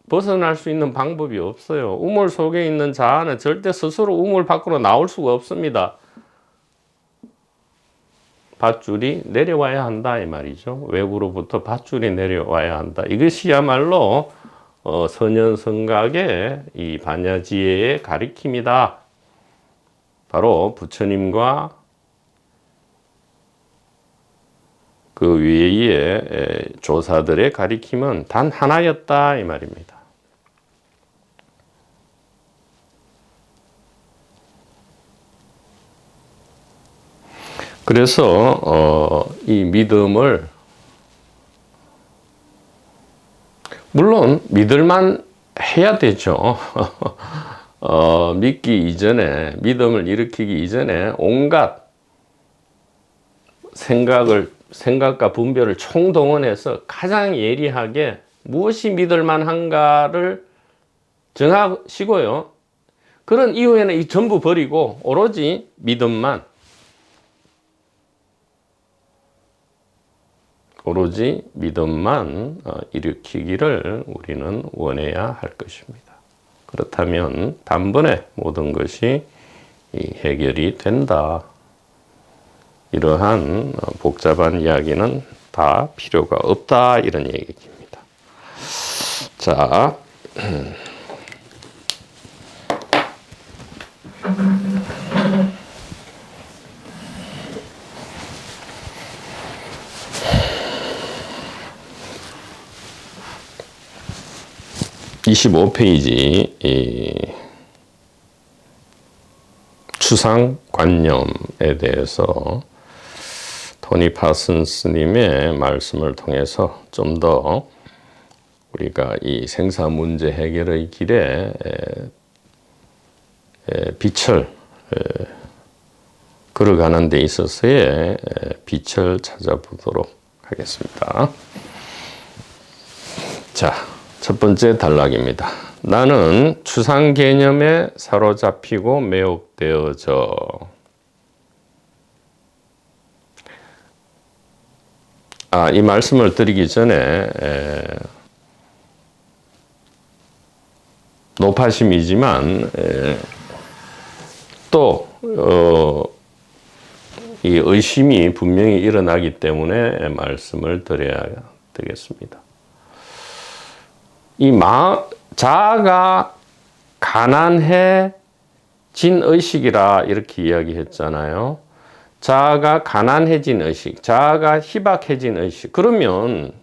벗어날 수 있는 방법이 없어요. 우물 속에 있는 자아는 절대 스스로 우물 밖으로 나올 수가 없습니다. 밧줄이 내려와야 한다 이 말이죠. 외부로부터 밧줄이 내려와야 한다. 이것이야말로 선현성각의 이 반야지혜의 가리킴이다. 바로 부처님과 그 위의 조사들의 가리킴은 단 하나였다 이 말입니다. 그래서 이 믿음을, 물론 믿을만 해야 되죠. 믿기 이전에, 믿음을 일으키기 이전에 온갖 생각과 분별을 총동원해서 가장 예리하게 무엇이 믿을만한가를 정하시고요. 그런 이후에는 이 전부 버리고 오로지 믿음만, 일으키기를 우리는 원해야 할 것입니다. 그렇다면 단번에 모든 것이 이 해결이 된다. 이러한 복잡한 이야기는 다 필요가 없다. 이런 얘기입니다. 자, 25페이지 추상관념에 대해서 토니 파슨스님의 말씀을 통해서 좀 더 우리가 이 생사 문제 해결의 길에 빛을 걸어가는 데 있어서의 빛을 찾아보도록 하겠습니다. 자, 첫 번째 단락입니다. 나는 추상 개념에 사로잡히고 매혹되어져. 이 말씀을 드리기 전에 노파심이지만 또 이 의심이 분명히 일어나기 때문에 말씀을 드려야 되겠습니다. 이 자아가 가난해진 의식이라 이렇게 이야기했잖아요. 자아가 가난해진 의식, 자아가 희박해진 의식. 그러면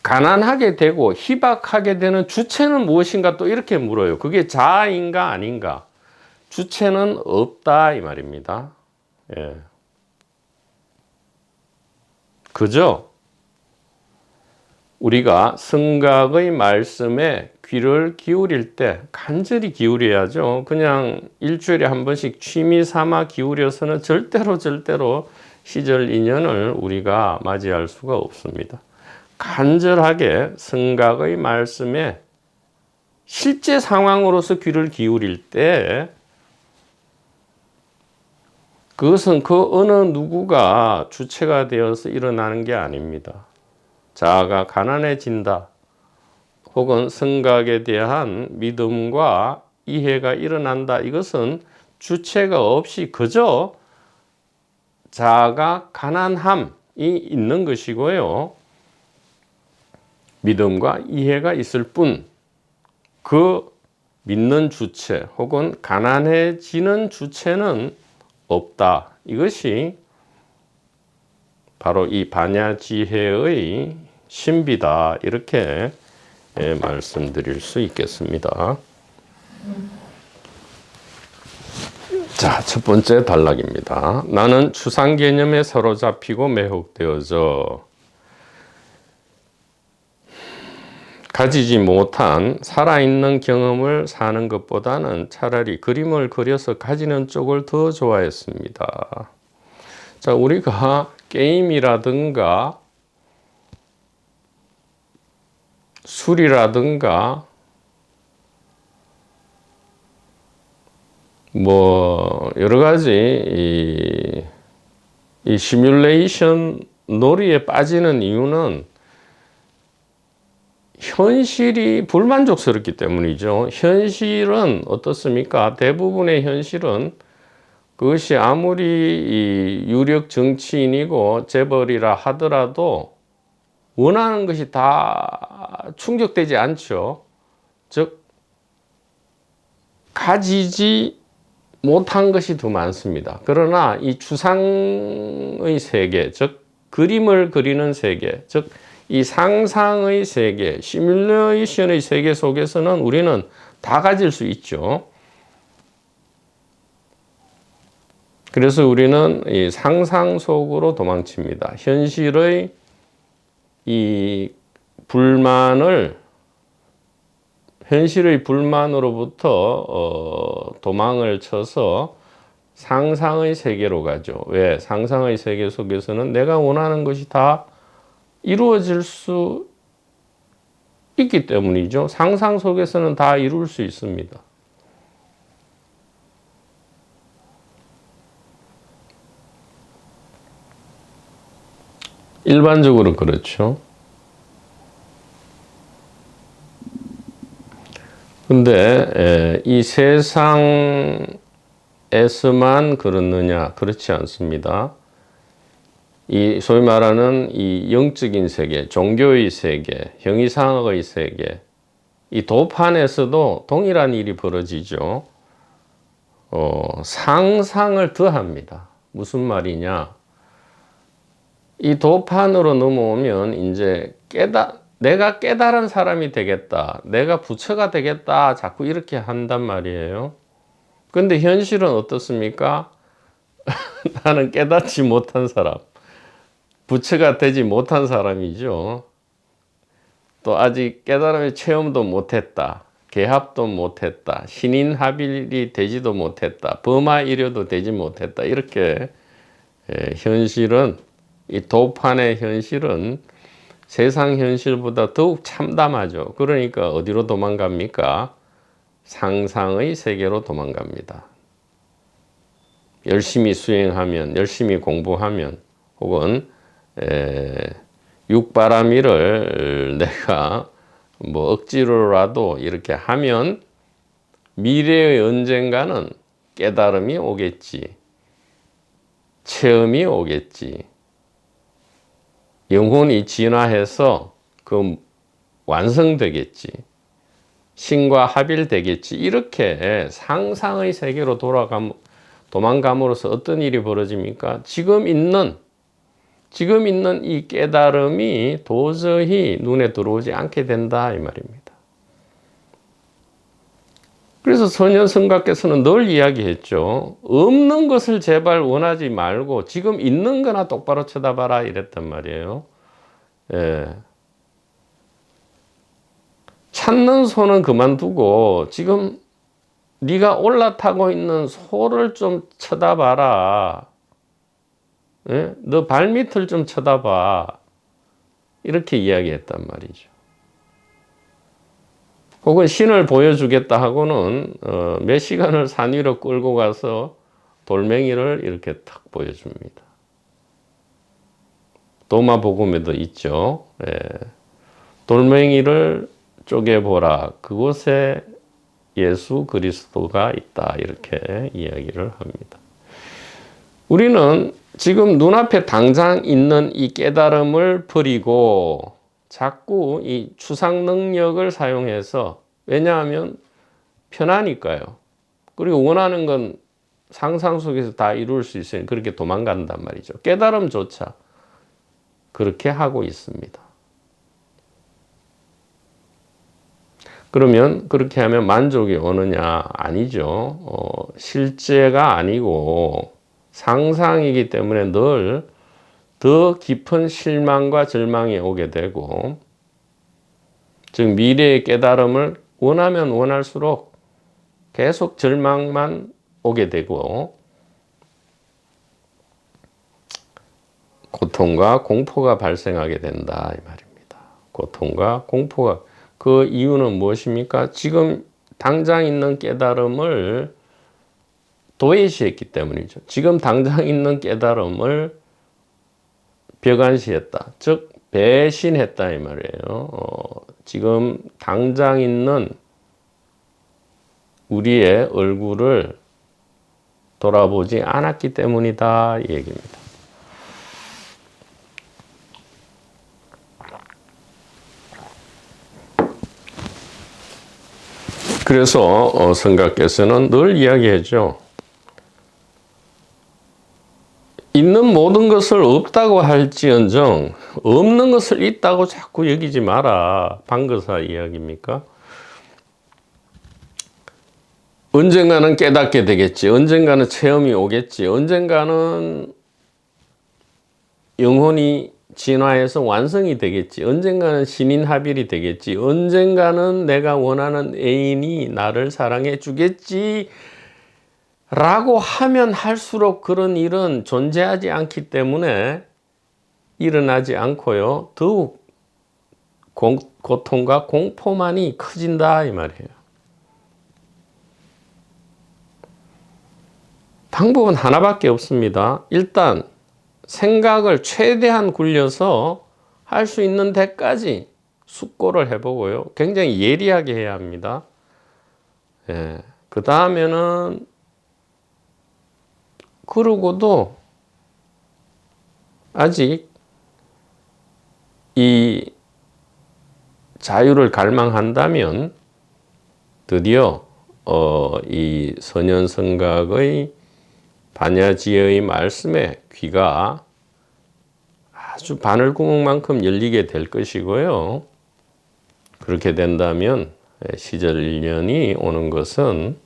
가난하게 되고 희박하게 되는 주체는 무엇인가 또 이렇게 물어요. 그게 자아인가 아닌가? 주체는 없다 이 말입니다. 예. 그죠? 우리가 성각의 말씀에 귀를 기울일 때 간절히 기울여야죠. 그냥 일주일에 한 번씩 취미 삼아 기울여서는 절대로 시절 인연을 우리가 맞이할 수가 없습니다. 간절하게 성각의 말씀에 실제 상황으로서 귀를 기울일 때 그것은 그 어느 누구가 주체가 되어서 일어나는 게 아닙니다. 자아가 가난해진다. 혹은 성각에 대한 믿음과 이해가 일어난다. 이것은 주체가 없이 그저 자아가 가난함이 있는 것이고요. 믿음과 이해가 있을 뿐, 그 믿는 주체 혹은 가난해지는 주체는 없다. 이것이 바로 이 반야지혜의 신비다. 이렇게 말씀드릴 수 있겠습니다. 자, 첫 번째 단락입니다. 나는 추상 개념에 사로잡히고 매혹되어져 가지지 못한 살아있는 경험을 사는 것보다는 차라리 그림을 그려서 가지는 쪽을 더 좋아했습니다. 자, 우리가 게임이라든가 술이라든가 뭐 여러 가지 이 시뮬레이션 놀이에 빠지는 이유는 현실이 불만족스럽기 때문이죠. 현실은 어떻습니까? 대부분의 현실은 그것이 아무리 유력 정치인이고 재벌이라 하더라도 원하는 것이 다 충족되지 않죠. 즉 가지지 못한 것이 더 많습니다. 그러나 이 추상의 세계, 즉 그림을 그리는 세계, 즉 이 상상의 세계, 시뮬레이션의 세계 속에서는 우리는 다 가질 수 있죠. 그래서 우리는 이 상상 속으로 도망칩니다. 현실의 이 현실의 불만으로부터 도망을 쳐서 상상의 세계로 가죠. 왜? 상상의 세계 속에서는 내가 원하는 것이 다 이루어질 수 있기 때문이죠. 상상 속에서는 다 이룰 수 있습니다. 일반적으로 그렇죠. 근데 이 세상에 에서만 그렇느냐? 그렇지 않습니다. 이 소위 말하는 이 영적인 세계, 종교의 세계, 형이상학의 세계, 이 도판에서도 동일한 일이 벌어지죠. 상상을 더합니다. 무슨 말이냐? 이 도판으로 넘어오면 이제 내가 깨달은 사람이 되겠다. 내가 부처가 되겠다. 자꾸 이렇게 한단 말이에요. 근데 현실은 어떻습니까? 나는 깨닫지 못한 사람. 부처가 되지 못한 사람이죠. 또 아직 깨달음의 체험도 못했다. 개합도 못했다. 신인합일이 되지도 못했다. 범하이료도 되지 못했다. 이렇게 현실은, 이 도판의 현실은 세상 현실보다 더욱 참담하죠. 그러니까 어디로 도망갑니까? 상상의 세계로 도망갑니다. 열심히 수행하면, 열심히 공부하면, 혹은 육바라밀을 내가 뭐 억지로라도 이렇게 하면 미래의 언젠가는 깨달음이 오겠지. 체험이 오겠지. 영혼이 진화해서 그 완성되겠지. 신과 합일되겠지. 이렇게 상상의 세계로 도망감으로써 어떤 일이 벌어집니까? 지금 있는 이 깨달음이 도저히 눈에 들어오지 않게 된다 이 말입니다. 그래서 선현성가께서는 늘 이야기했죠. 없는 것을 제발 원하지 말고 지금 있는 거나 똑바로 쳐다봐라 이랬단 말이에요. 예. 찾는 소는 그만두고 지금 네가 올라타고 있는 소를 좀 쳐다봐라. 예? 너 발밑을 좀 쳐다봐. 이렇게 이야기했단 말이죠. 혹은 신을 보여주겠다 하고는 몇 시간을 산 위로 끌고 가서 돌멩이를 이렇게 탁 보여줍니다. 도마복음에도 있죠. 예. 돌멩이를 쪼개보라. 그곳에 예수 그리스도가 있다. 이렇게 이야기를 합니다. 우리는 지금 눈앞에 당장 있는 이 깨달음을 버리고 자꾸 이 추상 능력을 사용해서, 왜냐하면 편하니까요. 그리고 원하는 건 상상 속에서 다 이룰 수 있으니 그렇게 도망간단 말이죠. 깨달음조차 그렇게 하고 있습니다. 그러면 그렇게 하면 만족이 오느냐? 아니죠. 실제가 아니고 상상이기 때문에 늘 더 깊은 실망과 절망이 오게 되고, 즉 미래의 깨달음을 원하면 원할수록 계속 절망만 오게 되고 고통과 공포가 발생하게 된다 이 말입니다. 고통과 공포가, 그 이유는 무엇입니까? 지금 당장 있는 깨달음을 도외시했기 때문이죠. 지금 당장 있는 깨달음을 벽안시했다. 즉 배신했다 이 말이에요. 지금 당장 있는 우리의 얼굴을 돌아보지 않았기 때문이다 이 얘기입니다. 그래서 성가께서는 늘 이야기하죠. 있는 모든 것을 없다고 할지언정 없는 것을 있다고 자꾸 여기지 마라. 방거사 이야기입니까? 언젠가는 깨닫게 되겠지. 언젠가는 체험이 오겠지. 언젠가는 영혼이 진화해서 완성이 되겠지. 언젠가는 신인합일이 되겠지. 언젠가는 내가 원하는 애인이 나를 사랑해 주겠지. 라고 하면 할수록 그런 일은 존재하지 않기 때문에 일어나지 않고요. 더욱 고통과 공포만이 커진다 이 말이에요. 방법은 하나밖에 없습니다. 일단 생각을 최대한 굴려서 할 수 있는 데까지 숙고를 해보고요. 굉장히 예리하게 해야 합니다. 예. 그 다음에는 그러고도 아직 이 자유를 갈망한다면 드디어 이 선현성각의 반야지의 말씀에 귀가 아주 바늘구멍만큼 열리게 될 것이고요. 그렇게 된다면 시절 1년이 오는 것은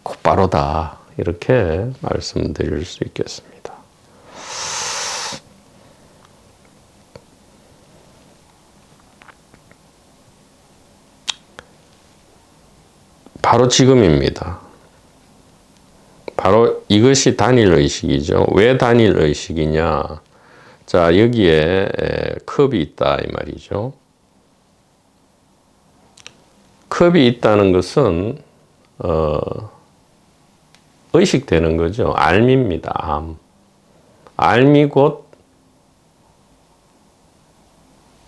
곧바로다, 이렇게 말씀드릴 수 있겠습니다. 바로 지금입니다. 바로 이것이 단일의식이죠. 왜 단일의식이냐? 자, 여기에 컵이 있다 이 말이죠. 컵이 있다는 것은 의식되는 거죠. 알미입니다. 암. 알미 곧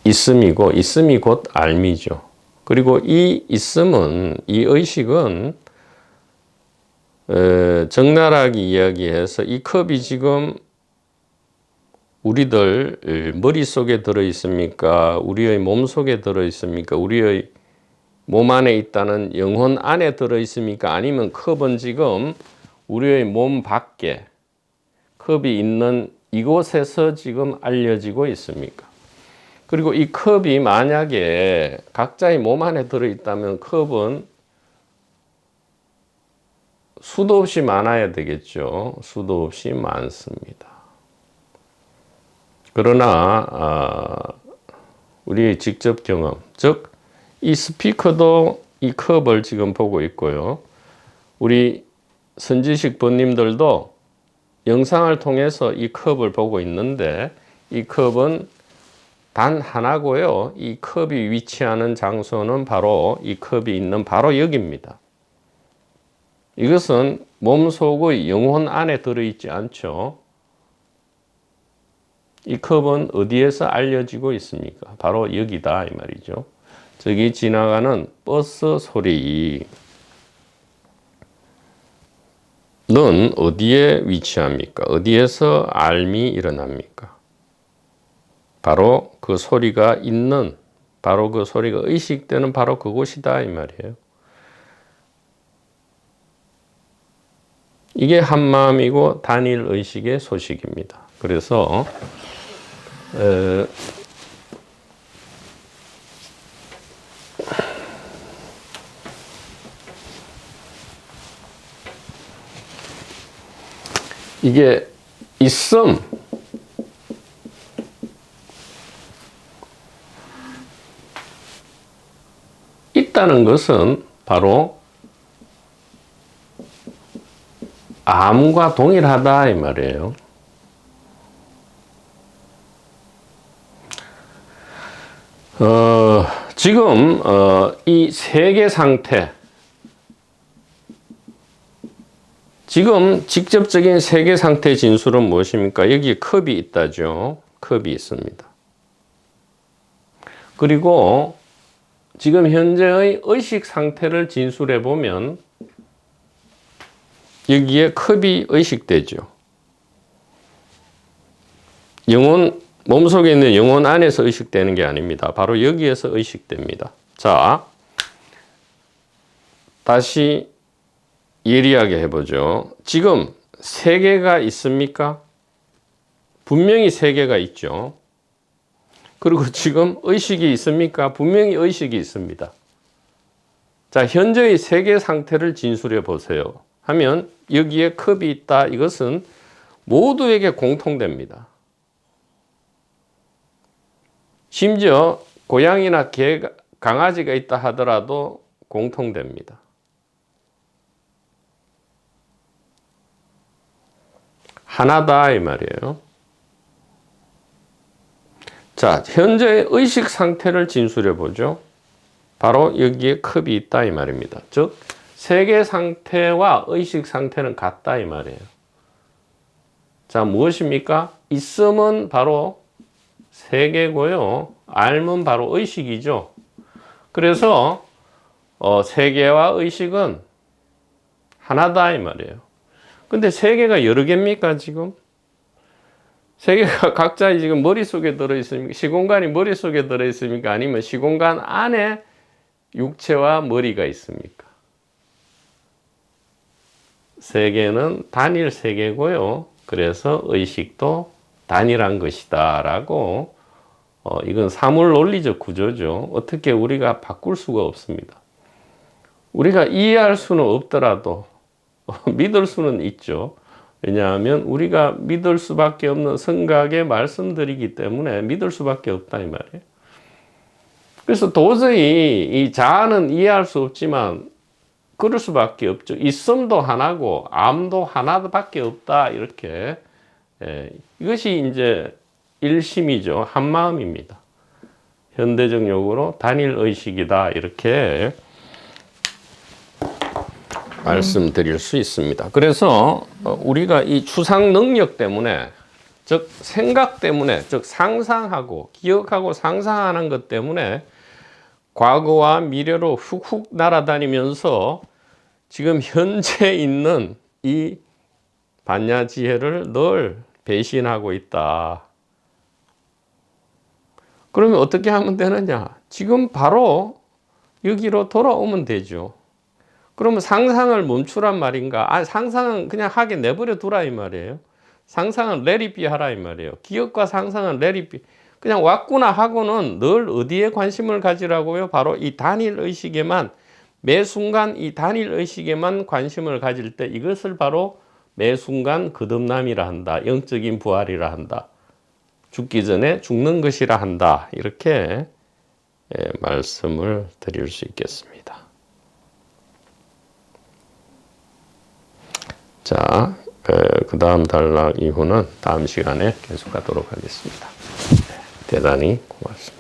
있음이고, 있음이 곧 알미죠. 그리고 이 있음은, 이 의식은 적나라하게 이야기해서 이 컵이 지금 우리들 머릿속에 들어있습니까? 우리의 몸속에 들어있습니까? 우리의 몸 안에 있다는 영혼 안에 들어있습니까? 아니면 컵은 지금 우리의 몸 밖에, 컵이 있는 이곳에서 지금 알려지고 있습니까? 그리고 이 컵이 만약에 각자의 몸 안에 들어있다면 컵은 수도 없이 많아야 되겠죠. 수도 없이 많습니다. 그러나 우리의 직접 경험, 즉 이 스피커도 이 컵을 지금 보고 있고요. 우리 선지식 번님들도 영상을 통해서 이 컵을 보고 있는데, 이 컵은 단 하나고요. 이 컵이 위치하는 장소는 바로 이 컵이 있는 바로 여기입니다. 이것은 몸속의 영혼 안에 들어있지 않죠. 이 컵은 어디에서 알려지고 있습니까? 바로 여기다 이 말이죠. 저기 지나가는 버스 소리는 어디에 위치합니까? 어디에서 알미 일어납니까? 바로 그 소리가 있는, 바로 그 소리가 의식되는 바로 그곳이다 이 말이에요. 이게 한마음이고 단일의식의 소식입니다. 그래서 이게 있음, 있다는 것은 바로 암과 동일하다 이 말이에요. 지금 이 세계 상태, 지금 직접적인 세계 상태 진술은 무엇입니까? 여기에 컵이 있다죠. 컵이 있습니다. 그리고 지금 현재의 의식 상태를 진술해 보면 여기에 컵이 의식되죠. 영혼, 몸속에 있는 영혼 안에서 의식되는 게 아닙니다. 바로 여기에서 의식됩니다. 자, 다시 예리하게 해보죠. 지금 세계가 있습니까? 분명히 세계가 있죠. 그리고 지금 의식이 있습니까? 분명히 의식이 있습니다. 자, 현재의 세계 상태를 진술해 보세요. 하면 여기에 컵이 있다. 이것은 모두에게 공통됩니다. 심지어 고양이나 개, 강아지가 있다 하더라도 공통됩니다. 하나다 이 말이에요. 자, 현재의 의식 상태를 진술해 보죠. 바로 여기에 컵이 있다 이 말입니다. 즉 세계 상태와 의식 상태는 같다 이 말이에요. 자, 무엇입니까? 있음은 바로 세계고요. 알은 바로 의식이죠. 그래서 세계와 의식은 하나다 이 말이에요. 근데 세계가 여러 개입니까 지금? 세계가 각자 지금 머릿속에 들어있습니까? 시공간이 머릿속에 들어있습니까? 아니면 시공간 안에 육체와 머리가 있습니까? 세계는 단일 세계고요. 그래서 의식도 단일한 것이다 라고 이건 사물 논리적 구조죠. 어떻게 우리가 바꿀 수가 없습니다. 우리가 이해할 수는 없더라도 믿을 수는 있죠. 왜냐하면 우리가 믿을 수밖에 없는 성각의 말씀들이기 때문에 믿을 수밖에 없다 이 말이에요. 그래서 도저히 이 자아는 이해할 수 없지만 그럴 수밖에 없죠. 있음도 하나고 암도 하나밖에 없다 이렇게 이것이 이제 일심이죠. 한마음입니다. 현대적 용어로 단일 의식이다 이렇게 말씀드릴 수 있습니다. 그래서 우리가 이 추상 능력 때문에 즉 생각 때문에 즉 상상하고 기억하고 상상하는 것 때문에 과거와 미래로 훅훅 날아다니면서 지금 현재 있는 이 반야지혜를 늘 배신하고 있다. 그러면 어떻게 하면 되느냐? 지금 바로 여기로 돌아오면 되죠. 그러면 상상을 멈추란 말인가? 상상은 그냥 하게 내버려 두라 이 말이에요. 상상은 let it be 하라 이 말이에요. 기억과 상상은 let it be. 그냥 왔구나 하고는 늘 어디에 관심을 가지라고요? 바로 이 단일 의식에만 매 순간 이 단일 의식에만 관심을 가질 때 이것을 바로 매 순간 거듭남이라 한다. 영적인 부활이라 한다. 죽기 전에 죽는 것이라 한다. 이렇게 말씀을 드릴 수 있겠습니다. 자, 그 다음 단락 이후는 다음 시간에 계속하도록 하겠습니다. 대단히 고맙습니다.